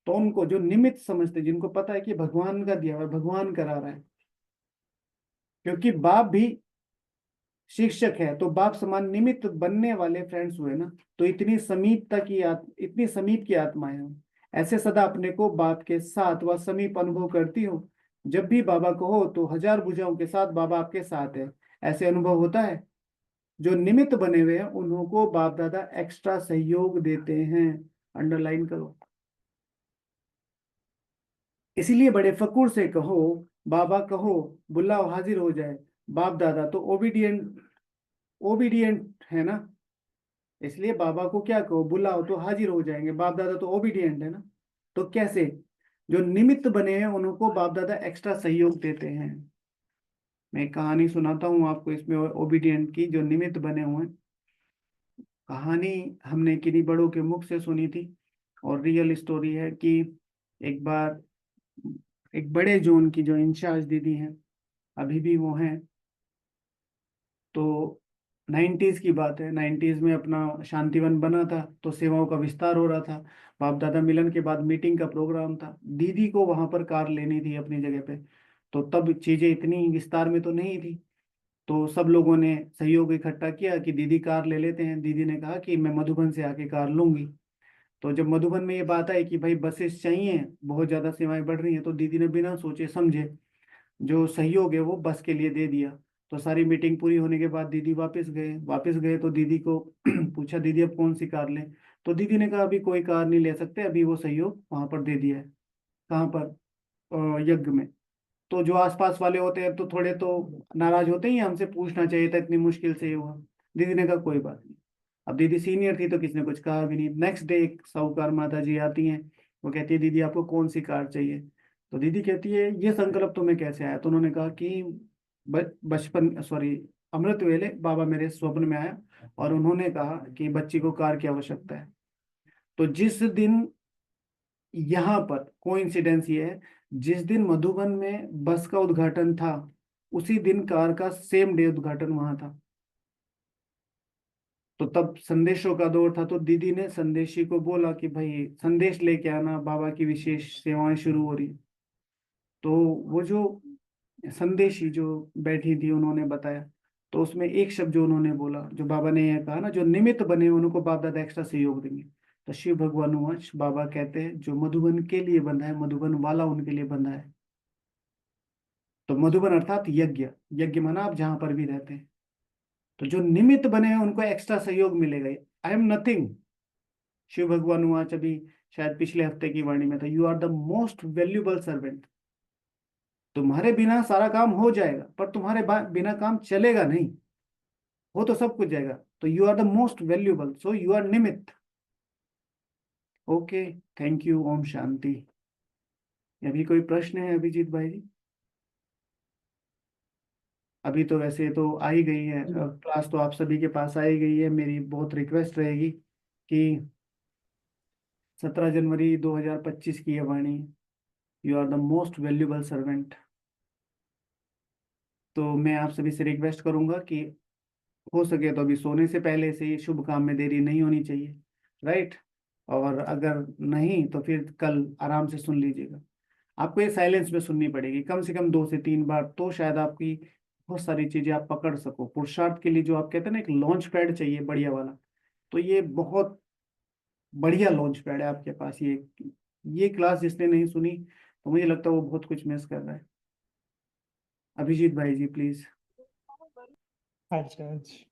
तो उनको जो निमित्त समझते, जिनको पता है कि भगवान का दिया हुआ है, भगवान करा रहा है, क्योंकि बाप भी शिक्षक है, तो बाप समान निमित्त बनने वाले फ्रेंड्स हुए ना। तो इतनी समीपता की इतनी समीप की आत्माएं हो, ऐसे सदा अपने को बाप के साथ व समीप अनुभव करती हो। जब भी बाबा को हो तो हजार भुजाओं के साथ बाबा आपके साथ है, ऐसे अनुभव होता है। जो निमित्त बने हुए हैं उन्हों को बाप दादा एक्स्ट्रा सहयोग देते हैं। अंडरलाइन करो। इसीलिए बड़े फकुर से कहो, बाबा कहो, बुलाओ हाजिर हो जाए। बाप दादा तो ओबीडियंट, ओबीडियंट है ना, इसलिए बाबा को क्या कहो, बुलाओ तो हाजिर हो जाएंगे। बाप दादा तो ओबीडियंट है ना। तो कैसे? जो निमित्त बने हैं उनको बाप दादा एक्स्ट्रा सहयोग देते हैं। मैं एक कहानी सुनाता हूँ आपको इसमें ओबीडियंट की, जो निमित्त बने हुए हैं। कहानी हमने किन्हीं बड़ों के मुख से सुनी थी, और रियल स्टोरी है कि एक बार एक बड़े जोन की जो इंचार्ज दीदी हैं, अभी भी वो हैं, तो 90s की बात है। 90s में अपना शांतिवन बना था, तो सेवाओं का विस्तार हो रहा था। बाप दादा मिलन के बाद मीटिंग का प्रोग्राम था, दीदी को वहां पर कार लेनी थी अपनी जगह पे। तो तब चीजें इतनी विस्तार में तो नहीं थी, तो सब लोगों ने सहयोग इकट्ठा किया कि दीदी कार ले लेते हैं। दीदी ने कहा कि मैं मधुबन से आके कार लूंगी। तो जब मधुबन में ये बात आई कि भाई बसेस चाहिए, बहुत ज़्यादा सेवाएं बढ़ रही हैं, तो दीदी ने बिना सोचे समझे जो सहयोग है वो बस के लिए दे दिया। तो सारी मीटिंग पूरी होने के बाद दीदी वापस गए तो दीदी को पूछा, दीदी अब कौन सी कार लें? तो दीदी ने कहा अभी कोई कार नहीं ले सकते, अभी वो सहयोग वहां पर दे दिया है। कहाँ पर? यज्ञ में। तो जो आसपास वाले होते हैं तो थोड़े तो नाराज होते ही हैं, हमसे पूछना चाहिए था, इतनी मुश्किल से ये हुआ। दीदी ने कहा कोई बात नहीं। अब दीदी सीनियर थी तो किसी ने कुछ कहा भी नहीं। नेक्स्ट डे एक साहूकार माता जी आती हैं, वो कहती है दीदी आपको कौन सी कार चाहिए? तो दीदी कहती है ये संकल्प तुम्हें कैसे आया? तो उन्होंने कहा कि बचपन, सॉरी, अमृत वेले बाबा मेरे स्वप्न में आया और उन्होंने कहा कि बच्ची को कार की आवश्यकता है। तो जिस दिन, यहाँ पर कोइंसिडेंस ये है, जिस दिन मधुबन में बस का उद्घाटन था, उसी दिन कार का सेम डे उद्घाटन वहां था। तो तब संदेशों का दौर था, तो दीदी ने संदेशी को बोला कि भाई संदेश लेके आना, बाबा की विशेष सेवाएं शुरू हो रही। तो वो जो संदेशी जो बैठी थी उन्होंने बताया, तो उसमें एक शब्द जो उन्होंने बोला, जो बाबा ने यह कहा ना, जो निमित्त बने उनको बाप दादा एक्स्ट्रा सहयोग देंगे। तो शिव भगवान वंश बाबा कहते हैं जो मधुबन के लिए बंधा है, मधुबन वाला उनके लिए बंधा है। तो मधुबन अर्थात यज्ञ, यज्ञ माना आप जहां पर भी रहते हैं। तो जो निमित्त बने हैं उनको एक्स्ट्रा सहयोग मिलेगा। आई एम नथिंग, शिव भगवान वहां अभी शायद पिछले हफ्ते की वाणी में था, you are the most valuable servant. तुम्हारे बिना सारा काम हो जाएगा, पर तुम्हारे बिना काम चलेगा नहीं। हो तो सब कुछ जाएगा। तो you are the most valuable, so you are निमित्त। ओके, थैंक यू, ओम शांति। अभी कोई प्रश्न है अभिजीत भाई जी? अभी तो वैसे तो आ ही गई है क्लास, तो आप सभी के पास आ ही गई है। मेरी बहुत रिक्वेस्ट रहेगी कि 17 जनवरी 2025 की ये वाणी, you are the most valuable servant. तो मैं आप सभी से रिक्वेस्ट करूंगा कि हो सके तो अभी सोने से पहले से ही शुभ काम में देरी नहीं होनी चाहिए, राइट? और अगर नहीं तो फिर कल आराम से सुन लीजिएगा। आपको ये साइलेंस में सुननी पड़ेगी कम से कम 2 से 3 बार, तो शायद आपकी बहुत सारी चीजें आप पकड़ सको। पुरुषार्थ के लिए जो आप कहते हैं ना, एक लॉन्च पैड चाहिए बढ़िया वाला, तो ये बहुत बढ़िया लॉन्च पैड है आपके पास। ये क्लास जिसने नहीं सुनी तो मुझे लगता है वो बहुत कुछ मिस कर रहा है। अभिजीत भाई जी प्लीज। अच्छा अच्छा,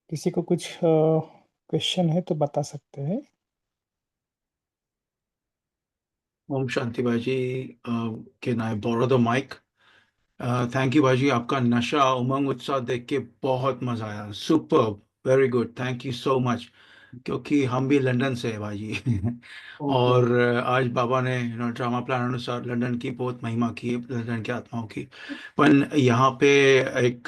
किसी को कुछ क्वेश्चन है तो बता सकते हैं। ओम शांति भाई जी, can I borrow the mic? Thank you भाई जी, आपका नशा उमंग उत्साह देख के बहुत मजा आया। Super, very good, thank you so much. क्योंकि हम भी लंदन से है भाई जी। ओके। और आज बाबा ने ड्रामा प्लान अनुसार लंदन की बहुत महिमा की है, लंदन की आत्माओं की। पर यहाँ पे एक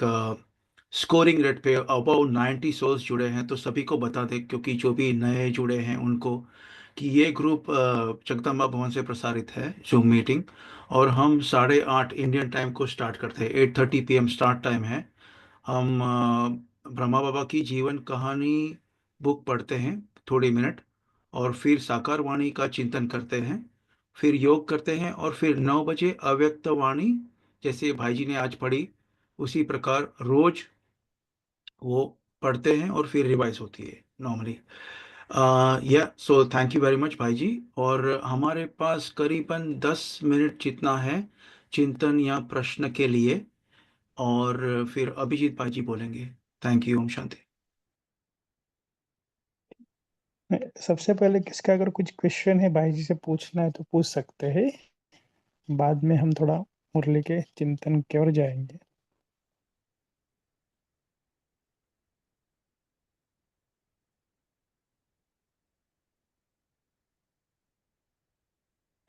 स्कोरिंग रेट पे अबाउट 90 सोल्स जुड़े हैं, तो सभी को बता दें, क्योंकि जो भी नए जुड़े हैं उनको, कि ये ग्रुप जगदम्बा भवन से प्रसारित है, जूम मीटिंग। और हम 8:30 इंडियन टाइम को स्टार्ट करते हैं, 8:30 PM स्टार्ट टाइम है। हम ब्रह्मा बाबा की जीवन कहानी बुक पढ़ते हैं थोड़ी मिनट, और फिर साकार वाणी का चिंतन करते हैं, फिर योग करते हैं, और फिर 9 बजे अव्यक्त वाणी, जैसे भाई जी ने आज पढ़ी, उसी प्रकार रोज वो पढ़ते हैं और फिर रिवाइज होती है नॉर्मली। या so thank you very much भाई जी। और हमारे पास करीबन 10 मिनट जितना है चिंतन या प्रश्न के लिए, और फिर अभिजीत भाई जी बोलेंगे। Thank you, Om Shanti. सबसे पहले किसका अगर कुछ क्वेश्चन है भाई जी से पूछना है तो पूछ सकते हैं। बाद में हम थोड़ा मुरली के चिंतन की ओर जाएंगे।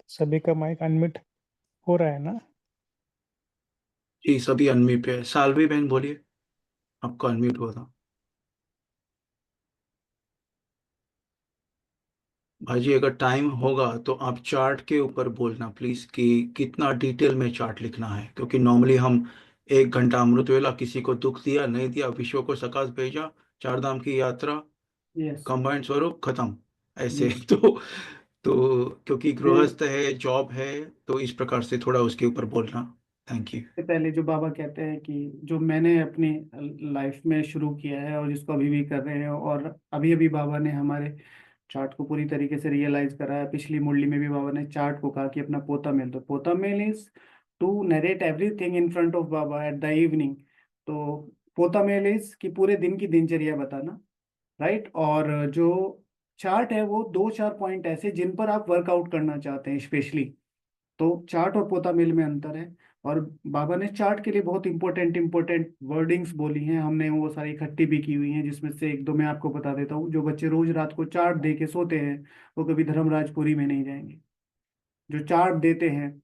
सभी का माइक अनम्यूट हो रहा है ना? जी सभी अनम्यूट पे है। सालवी बहन बोलिए, आपका अनम्यूट हुआ था। भाई जी अगर टाइम होगा तो आप चार्ट के ऊपर बोलना प्लीज, कि कितना डिटेल में चार्ट लिखना है, क्योंकि नॉर्मली हम 1 घंटा अमृत वेला, किसी को दुख दिया नहीं दिया, विश्व को सकाश भेजा, 4 धाम की यात्रा, यस। कंबाइंड स्वरूप खत्म, ऐसे। जी। तो क्योंकि से गृहस्थ है, जॉब है, तो इस प्रकार से थोड़ा उसके ऊपर बोलना। Thank you. पहले जो बाबा कहते हैं कि जो मैंने अपनी लाइफ में शुरू किया है और जिसको अभी भी कर रहे हैं, और अभी अभी बाबा ने हमारे चार्ट को पूरी तरीके से रियलाइज करा है। पिछली मुरली में भी बाबा ने चार्ट को कहा कि अपना पोता मेल दो। पोता mail is to narrate everything in front of Baba at the evening. तो पोता मेल इज कि पूरे दिन की दिनचर्या बताना, राइट। और जो चार्ट है वो दो चार पॉइंट ऐसे जिन पर आप वर्कआउट करना चाहते हैं स्पेशली। तो चार्ट और पोता मेल में अंतर है। और बाबा ने चार्ट के लिए बहुत इंपॉर्टेंट इंपॉर्टेंट वर्डिंग्स बोली हैं, हमने वो सारी इकट्ठी भी की हुई हैं, जिसमें से एक दो मैं आपको बता देता हूँ। जो बच्चे रोज रात को चार्ट दे के सोते हैं वो कभी धर्मराजपुरी में नहीं जाएंगे। जो चार्ट देते हैं,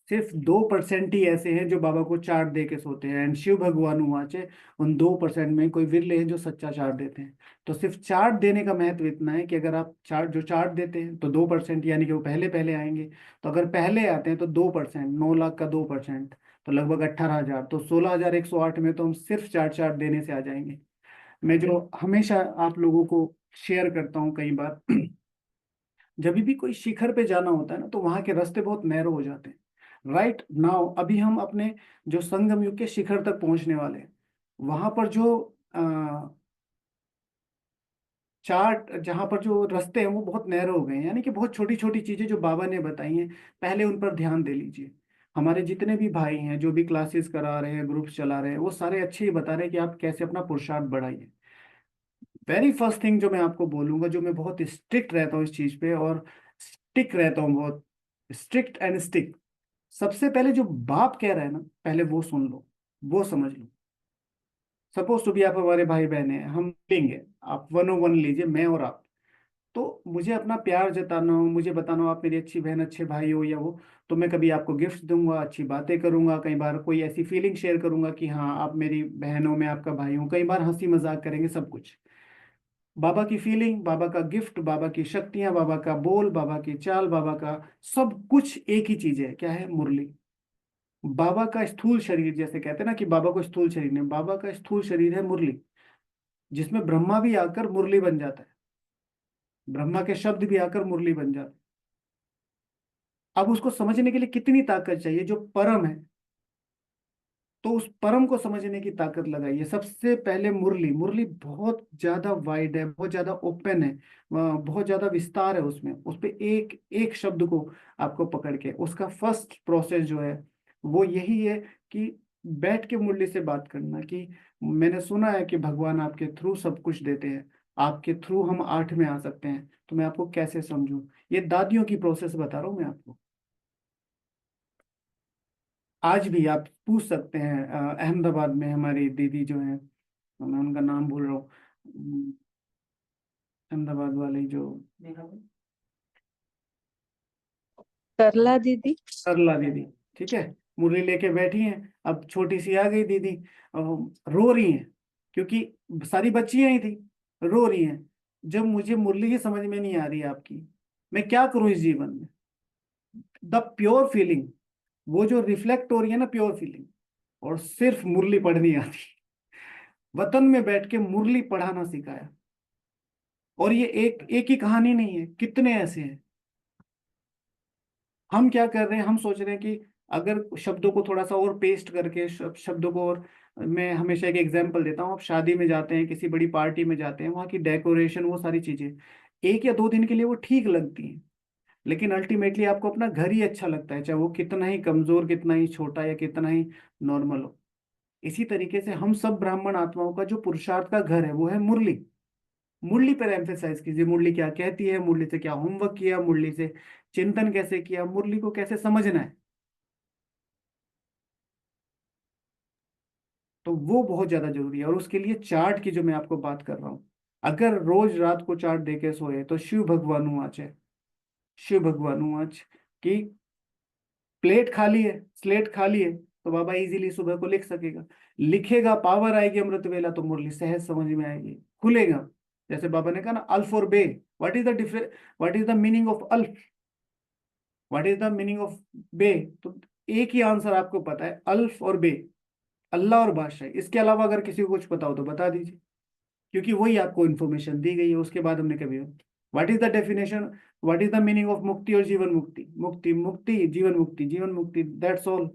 सिर्फ 2% ही ऐसे हैं जो बाबा को चार्ट दे के सोते हैं। एंड शिव भगवान वाचे, उन 2% में कोई विरले हैं जो सच्चा चार्ट देते हैं। तो सिर्फ चार्ट देने का महत्व इतना है कि अगर आप चार्ट जो चार्ट देते हैं तो 2%, यानी कि वो पहले पहले आएंगे। तो अगर पहले आते हैं तो 2%, 9 लाख का 2%, तो लगभग 18,000। तो 16,108 में तो हम सिर्फ चार्ट चार्ट देने से आ जाएंगे। मैं जो हमेशा आप लोगों को शेयर करता हूँ कई बार, जब भी कोई शिखर पे जाना होता है ना, तो वहां के रास्ते बहुत नैरो हो जाते हैं। राइट नाउ अभी हम अपने जो संगम युग के शिखर तक पहुंचने वाले हैं, वहां पर जो चार्ट, जहां पर जो रास्ते हैं वो बहुत नैरो हो गए हैं, यानी कि बहुत छोटी छोटी चीजें जो बाबा ने बताई हैं, पहले उन पर ध्यान दे लीजिए। हमारे जितने भी भाई हैं जो भी क्लासेस करा रहे हैं, ग्रुप्स चला रहे हैं, वो सारे अच्छे ही बता रहे हैं कि आप कैसे अपना पुरुषार्थ बढ़ाइए। वेरी फर्स्ट थिंग जो मैं आपको बोलूंगा, जो मैं बहुत स्ट्रिक्ट रहता हूँ इस चीज पे, और स्टिक रहता हूँ बहुत, स्ट्रिक्ट एंड स्टिक। सबसे पहले जो बाप कह रहा है ना, पहले वो सुन लो, वो समझ लो। सपोज टू भी आप हमारे भाई बहन हैं, हम लेंगे, आप 101 लीजिए, मैं और आप। तो मुझे अपना प्यार जताना हो, मुझे बताना हो आप मेरी अच्छी बहन अच्छे भाई हो या वो, तो मैं कभी आपको गिफ्ट दूंगा, अच्छी बातें करूंगा, कई बार कोई ऐसी फीलिंग शेयर करूंगा कि हाँ आप मेरी बहन हो, मैं आपका भाई हूँ, कई बार हंसी मजाक करेंगे, सब कुछ। बाबा की फीलिंग, बाबा का गिफ्ट, बाबा की शक्तियां, बाबा का बोल, बाबा की चाल, बाबा का सब कुछ एक ही चीज है, क्या है? मुरली। बाबा का स्थूल शरीर, जैसे कहते हैं ना कि बाबा को स्थूल शरीर नहीं, बाबा का स्थूल शरीर है मुरली, जिसमें ब्रह्मा भी आकर मुरली बन जाता है, ब्रह्मा के शब्द भी आकर मुरली बन जाते हैं। अब उसको समझने के लिए कितनी ताकत चाहिए? जो परम है, तो उस परम को समझने की ताकत लगाइए। सबसे पहले मुरली, मुरली बहुत ज्यादा वाइड है, बहुत ज्यादा ओपन है, बहुत ज्यादा विस्तार है उसमें। उस पे एक एक शब्द को आपको पकड़ के उसका फर्स्ट प्रोसेस जो है वो यही है कि बैठ के मुरली से बात करना। कि मैंने सुना है कि भगवान आपके थ्रू सब कुछ देते हैं, आपके थ्रू हम 8 में आ सकते हैं, तो मैं आपको कैसे समझूं। ये दादियों की प्रोसेस बता रहा हूँ मैं आपको। आज भी आप पूछ सकते हैं, अहमदाबाद में हमारी दीदी जो है, मैं उनका नाम भूल रहा हूँ, अहमदाबाद वाली जो सरला दीदी। सरला दीदी, ठीक है, मुरली लेके बैठी हैं। अब छोटी सी आ गई दीदी, रो रही हैं क्योंकि सारी बच्चियां ही थी, रो रही हैं। जब मुझे मुरली ही समझ में नहीं आ रही आपकी, मैं क्या करूं इस जीवन में। द प्योर फीलिंग, वो जो रिफ्लेक्ट हो रही है ना, प्योर फीलिंग, और सिर्फ मुरली पढ़नी आती। वतन में बैठ के मुरली पढ़ाना सिखाया। और ये एक एक ही कहानी नहीं है, कितने ऐसे हैं। हम क्या कर रहे हैं, हम सोच रहे हैं कि अगर शब्दों को थोड़ा सा और पेस्ट करके शब्दों को और, मैं हमेशा एक एग्जांपल देता हूँ। आप शादी में जाते हैं, किसी बड़ी पार्टी में जाते हैं, वहाँ की डेकोरेशन, वो सारी चीजें 1 या 2 दिन के लिए वो ठीक लगती हैं, लेकिन अल्टीमेटली आपको अपना घर ही अच्छा लगता है, चाहे वो कितना ही कमजोर, कितना ही छोटा, या कितना ही नॉर्मल हो। इसी तरीके से हम सब ब्राह्मण आत्माओं का जो पुरुषार्थ का घर है वो है मुरली। मुरली पर एम्फेसाइज कीजिए, मुरली क्या कहती है, मुरली से क्या होमवर्क किया, मुरली से चिंतन कैसे किया, मुरली को कैसे समझना है। तो वो बहुत ज्यादा जरूरी है। और उसके लिए चार्ट की जो मैं आपको बात कर रहा हूँ, अगर रोज रात को चार्ट देके सोए तो शिव भगवानुवाच है, शिव भगवानुवाच की प्लेट खाली है, स्लेट खाली है, तो बाबा इजीली सुबह को लिख सकेगा। लिखेगा, पावर आएगी अमृत वेला, तो मुरली सहज समझ में आएगी, खुलेगा। जैसे बाबा ने कहा ना, अल्फ और बे, what is the difference, what is the meaning of अल्फ, what is the meaning of बे। तो एक ही आंसर आपको पता है, अल्फ और बे, अल्लाह और बादशाह। इसके अलावा अगर किसी को कुछ पता हो तो बता दीजिए, क्योंकि वही आपको इन्फॉर्मेशन दी गई है। उसके बाद हमने कभी, what is the definition, what is the meaning of मुक्ति और जीवन मुक्ति, मुक्ति मुक्ति, जीवन मुक्ति, जीवन मुक्ति, दैट्स ऑल,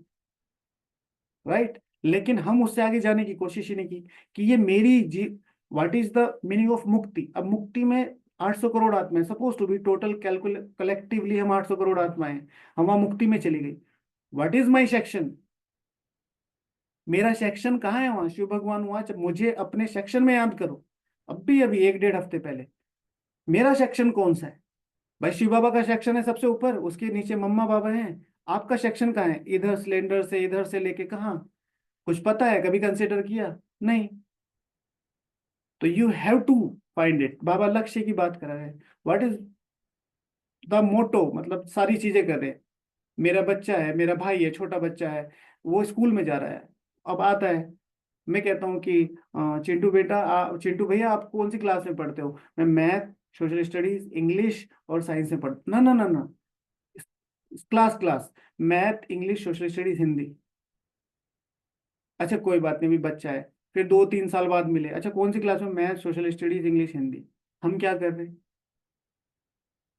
राइट। लेकिन हम उससे आगे जाने की कोशिश ही नहीं की कि ये मेरी जी, what is the meaning of मुक्ति। अब मुक्ति में 800 करोड़ आत्माएं, suppose to be, total calculate collectively हम 800 करोड़ आत्माएं हैं, हम वहां मुक्ति में चली गई। व्हाट इज माई सेक्शन, मेरा सेक्शन कहाँ है वहां। शिव भगवान वहां, मुझे अपने सेक्शन में याद करो। अभी अभी 1 डेढ़ हफ्ते पहले, मेरा सेक्शन कौन सा है भाई। शिव बाबा का सेक्शन है सबसे ऊपर, उसके नीचे मम्मा बाबा हैं। आपका सेक्शन कहाँ है, इधर सिलेंडर से, इधर से लेके कहाँ, कुछ पता है, कभी कंसिडर किया नहीं। तो you have to find it. बाबा लक्ष्य की बात कर रहे हैं, व्हाट इज द मोटो, मतलब सारी चीजें कर रहे हैं। मेरा बच्चा है, मेरा भाई है, छोटा बच्चा है, वो स्कूल में जा रहा है, अब आता है, मैं कहता हूँ कि चिंटू बेटा, चिंटू भैया आप कौन सी क्लास में पढ़ते हो। मैं मैथ, सोशल स्टडीज, इंग्लिश और साइंस में पढ़ता, ना ना ना ना, class class, math, English, social studies, Hindi. अच्छा कोई बात नहीं, भी बच्चा है। फिर 2 3 साल बाद मिले, अच्छा कौन सी क्लास में, math, social studies, English, Hindi. हम क्या कर रहे हैं,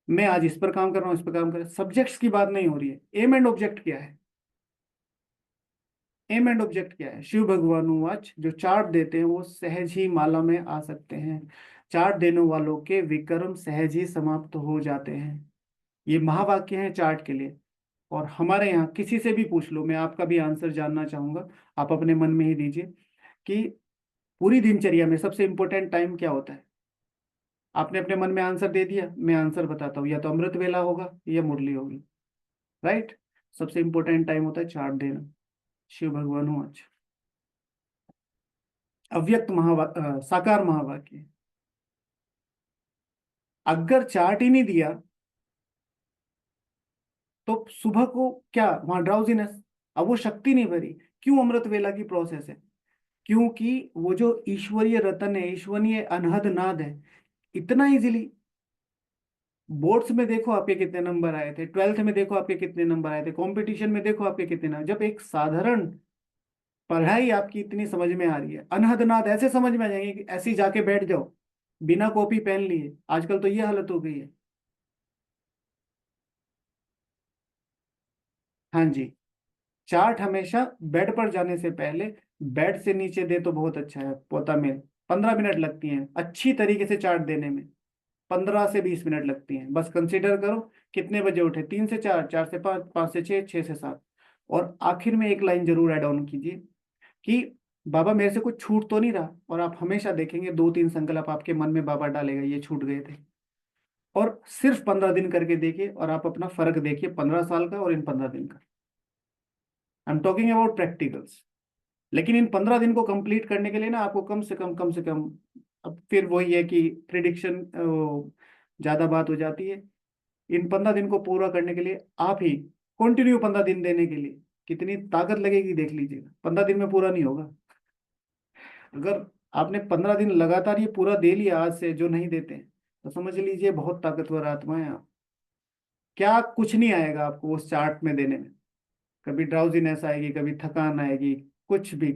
मैं आज इस पर काम कर रहा हूँ, इस पर काम कर रहा हूँ, सब्जेक्ट्स की बात नहीं हो रही है। एम एंड ऑब्जेक्ट क्या है, एम एंड ऑब्जेक्ट क्या है। शिव भगवान वाच जो चार्ट देते हैं वो सहज ही माला में आ सकते हैं। चार्ट देने वालों के विक्रम सहज ही समाप्त हो जाते हैं। ये महावाक्य हैं चार्ट के लिए। और हमारे यहाँ किसी से भी पूछ लो, मैं आपका भी आंसर जानना चाहूंगा, आप अपने मन में ही दीजिए कि पूरी दिनचर्या में सबसे इंपॉर्टेंट टाइम क्या होता है। आपने अपने मन में आंसर दे दिया, मैं आंसर बताता हूँ, या तो अमृत वेला होगा या मुरली होगी, राइट। सबसे इंपॉर्टेंट टाइम होता है चार्ट देना। शिव भगवान हो आज अव्यक्त साकार महावाक्य। अगर चार्ट ही नहीं दिया तो सुबह को क्या वहां ड्राउजीनेस, अब वो शक्ति नहीं भरी। क्यों अमृत वेला की प्रोसेस है, क्योंकि वो जो ईश्वरीय रतन है, ईश्वरीय अनहद नाद है, इतना इजीली। बोर्ड्स में देखो आपके कितने नंबर आए थे, 12th में देखो आपके कितने नंबर आए थे, कंपटीशन में देखो आपके कितने नंबर। जब एक साधारण पढ़ाई आपकी इतनी समझ में आ रही है, अनहद नाद ऐसे समझ में आ जाएंगे कि ऐसे ही जाके बैठ जाओ बिना कॉपी पेन लिए। आजकल तो ये हालत हो गई है। हाँ जी, चार्ट हमेशा बेड पर जाने से पहले बेड से नीचे दे तो बहुत अच्छा है पोता में। 15 मिनट लगती हैं अच्छी तरीके से चार्ट देने में, 15 से 20 मिनट लगती हैं। बस कंसीडर करो कितने बजे उठे, 3 से 4, 4 से 5, 5 से 6, 6 से 7। और आखिर में एक लाइन जरूर ऐड ऑन कीजिए कि बाबा मेरे से कुछ छूट तो नहीं रहा। और आप हमेशा देखेंगे 2-3 संकल्प आपके मन में बाबा डालेगा, ये छूट गए थे। और सिर्फ 15 दिन करके देखिए और आप अपना फर्क देखिए, 15 साल का और इन 15 दिन का। I am talking about practicals. लेकिन इन 15 दिन को कंप्लीट करने के लिए ना आपको कम से कम, अब फिर वही है कि प्रिडिक्शन ज्यादा बात हो जाती है। इन 15 दिन को पूरा करने के लिए आप ही कंटिन्यू 15 दिन देने के लिए कितनी ताकत लगेगी देख लीजिएगा। 15 दिन में पूरा नहीं होगा। अगर आपने 15 दिन लगातार ये पूरा दे लिया आज से, जो नहीं देते हैं, तो समझ लीजिए बहुत ताकतवर आत्मा है आप। क्या कुछ नहीं आएगा आपको उस चार्ट में देने में। कभी ड्राउजीनेस आएगी, कभी थकान आएगी, कुछ भी।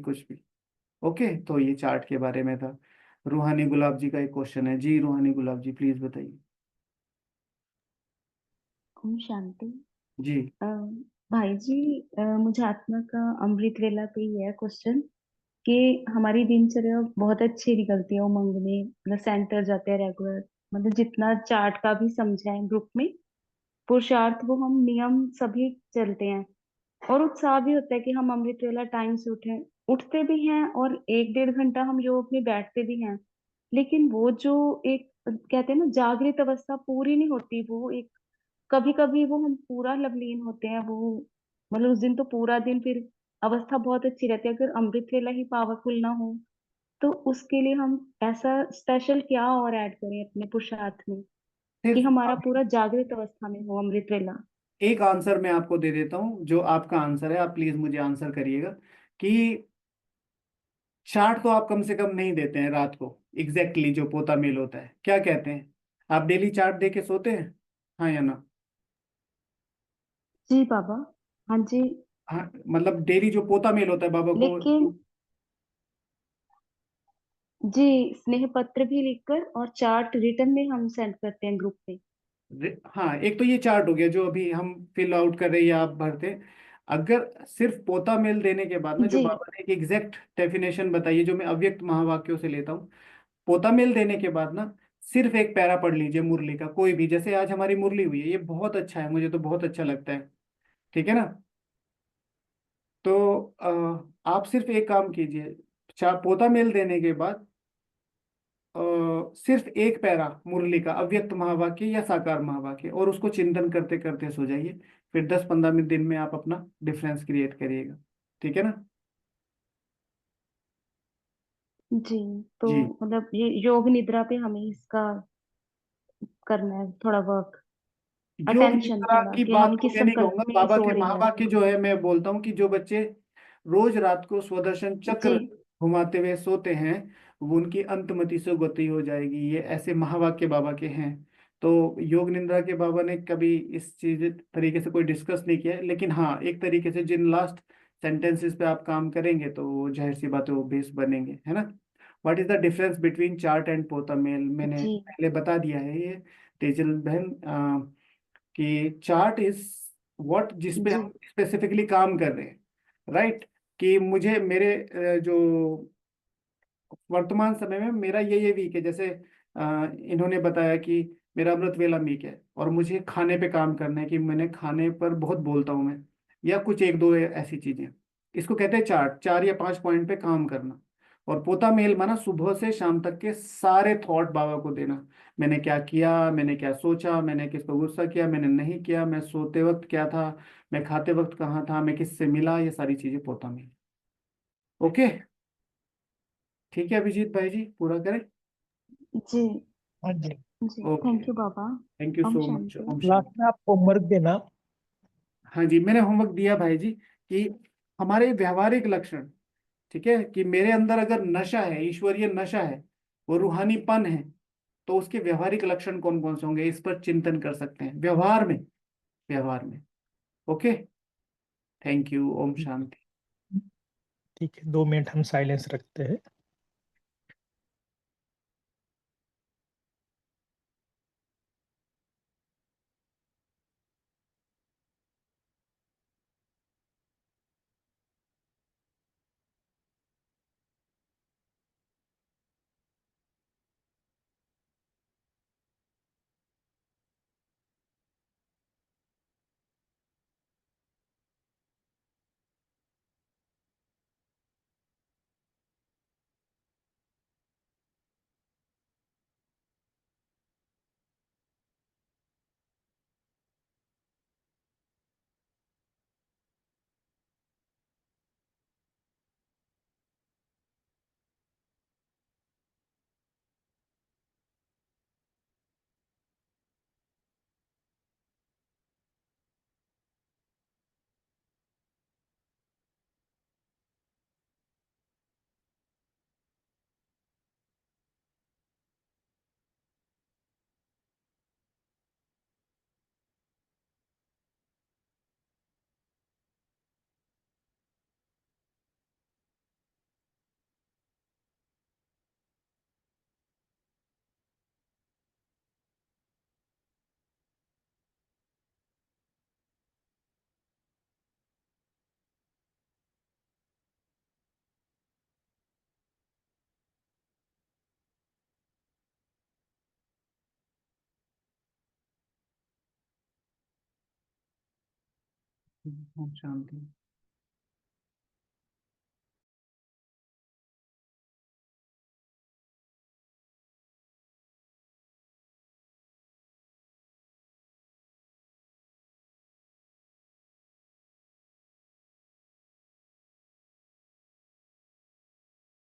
ओके, तो ये चार्ट के बारे में था। रूहानी गुलाब जी का एक क्वेश्चन है। जी रूहानी गुलाब जी प्लीज बताइए। ओम शांति। जी अ, भाई जी, मुझे आत्मा का अमृत वेला पे ही है क्वेश्चन कि हमारी दिनचर्या बहुत अच्छी निकलती है उमंग में, मतलब सेंटर जाते हैं रेगुलर, मतलब जितना चार्ट का भी समझा है ग्रुप में पुरुषार्थ वो हम नियम सभी चलते हैं। और उत्साह भी होता है कि हम अमृत वेला टाइम से उठते भी हैं और 1-1.5 घंटा हम योग में बैठते भी हैं। लेकिन वो जो एक कहते हैं ना जागृत अवस्था पूरी नहीं होती, वो एक कभी कभी वो हम पूरा लवलीन होते हैं वो, मतलब उस दिन तो पूरा दिन फिर अवस्था बहुत अच्छी रहती है। अगर अमृत वेला ही पावरफुल ना हो तो उसके लिए हम ऐसा स्पेशल क्या और ऐड करें अपने पुरुषार्थ में कि सिर्फ हमारा पूरा जागृत अवस्था में हो अमृत वेला। एक आंसर मैं आपको दे देता हूँ, जो आपका आंसर है, आप प्लीज मुझे आंसर करिएगा कि चार्ट तो आप कम से कम नहीं देते हैं रात को एग्जैक्टली जो पोता मेल होता है, क्या कहते हैं? आप डेली चार्ट दे के सोते हैं, हाँ या ना? जी बाबा। हाँ जी। हाँ, मतलब डेली जो पोता मेल होता है बाबा को। लेकिन जी स्नेह पत्र भी लिखकर और चार्ट रिटर्न में हम सेंड करते हैं ग्रुप पे। हाँ, एक तो ये चार्ट हो गया जो अभी हम फिल आउट कर रहे हैं या आप भरते हैं। अगर सिर्फ पोता मेल देने के बाद ना, जो जी बाबा ने एक एग्जैक्ट डेफिनेशन बताई है जो मैं अव्यक्त महावाक्यों से लेता हूँ, पोता मेल देने के बाद ना सिर्फ एक पैरा पढ़ लीजिए मुरली का, कोई भी। जैसे आज हमारी मुरली हुई है, ये बहुत अच्छा है, मुझे तो बहुत अच्छा लगता है। ठीक है ना? तो आप सिर्फ एक काम कीजिए, पोता मेल देने के बाद सिर्फ एक पैरा मुरली का अव्यक्त महावाक्य या साकार महावाक्य, और उसको चिंतन करते करते सो जाइए। फिर 10-15 दिन में आप अपना डिफरेंस क्रिएट करिएगा। ठीक है ना? जी। तो जी, मतलब ये योग निद्रा पे हमें इसका करना है थोड़ा वर्क, योग अटेंशन निद्रा थोड़ा की कि बात हम तो किस मैं नहीं संकल्प कहूंगा। में बाबा सो के रहे हैं। महावाक्य जो है, मैं बोलता हूँ कि जो बच्चे रोज रात को स्वदर्शन जी चक्र घुमाते हुए सोते हैं, वो उनकी अंतमति से गति हो जाएगी, ये ऐसे महावाक्य बाबा के हैं। तो योग निद्रा के बाबा ने कभी इस चीज तरीके से कोई डिस्कस नहीं किया है, लेकिन हाँ एक तरीके से जिन लास्ट सेंटेंसेस पे आप काम करेंगे तो वो जाहिर सी बात है वो बेस बनेंगे, है ना? What is the difference between chart and पोता मेल, मैंने जी पहले बता दिया है ये तेजल बहन, कि चार्ट इज व्हाट जिस पे जी हम स्पेसिफिकली काम कर रहे हैं, राइट? कि मुझे मेरे जो वर्तमान समय में मेरा ये वीक है, जैसे इन्होंने बताया कि मेरा अमृत वेला वीक है और मुझे खाने पे काम करना है, कि मैंने खाने पर बहुत बोलता हूँ मैं, या कुछ एक दो ऐसी चीजें। इसको कहते हैं चार्ट, 4 या 5 पॉइंट पे काम करना। और पोता मेल माना सुबह से शाम तक के सारे थॉट बाबा को देना। मैंने क्या किया, मैंने क्या सोचा, मैंने किस पर गुस्सा किया, मैंने नहीं किया, मैं सोते वक्त क्या था, मैं खाते वक्त कहाँ था, मैं किससे मिला, ये सारी चीजें पोता मेल। ओके, ठीक है अभिजीत भाई जी, पूरा करें। जी हाँ जी। जी। ओके, थैंक यू बाबा। थैंक यू ओम सो मच। शांति। ओम लास्ट शांति। में आप होमवर्क देना। हाँ जी, मैंने होमवर्क दिया भाई जी कि हमारे व्यवहारिक लक्षण, ठीक है, कि मेरे अंदर अगर नशा है, ईश्वरीय नशा है, वो रूहानीपन है, तो उसके व्यवहारिक लक्षण कौन कौन से होंगे, इस पर चिंतन कर सकते हैं व्यवहार में। व्यवहार में। Okay, thank you. ओम शांति। ठीक है, 2 मिनट हम साइलेंस रखते हैं। ओम शांति।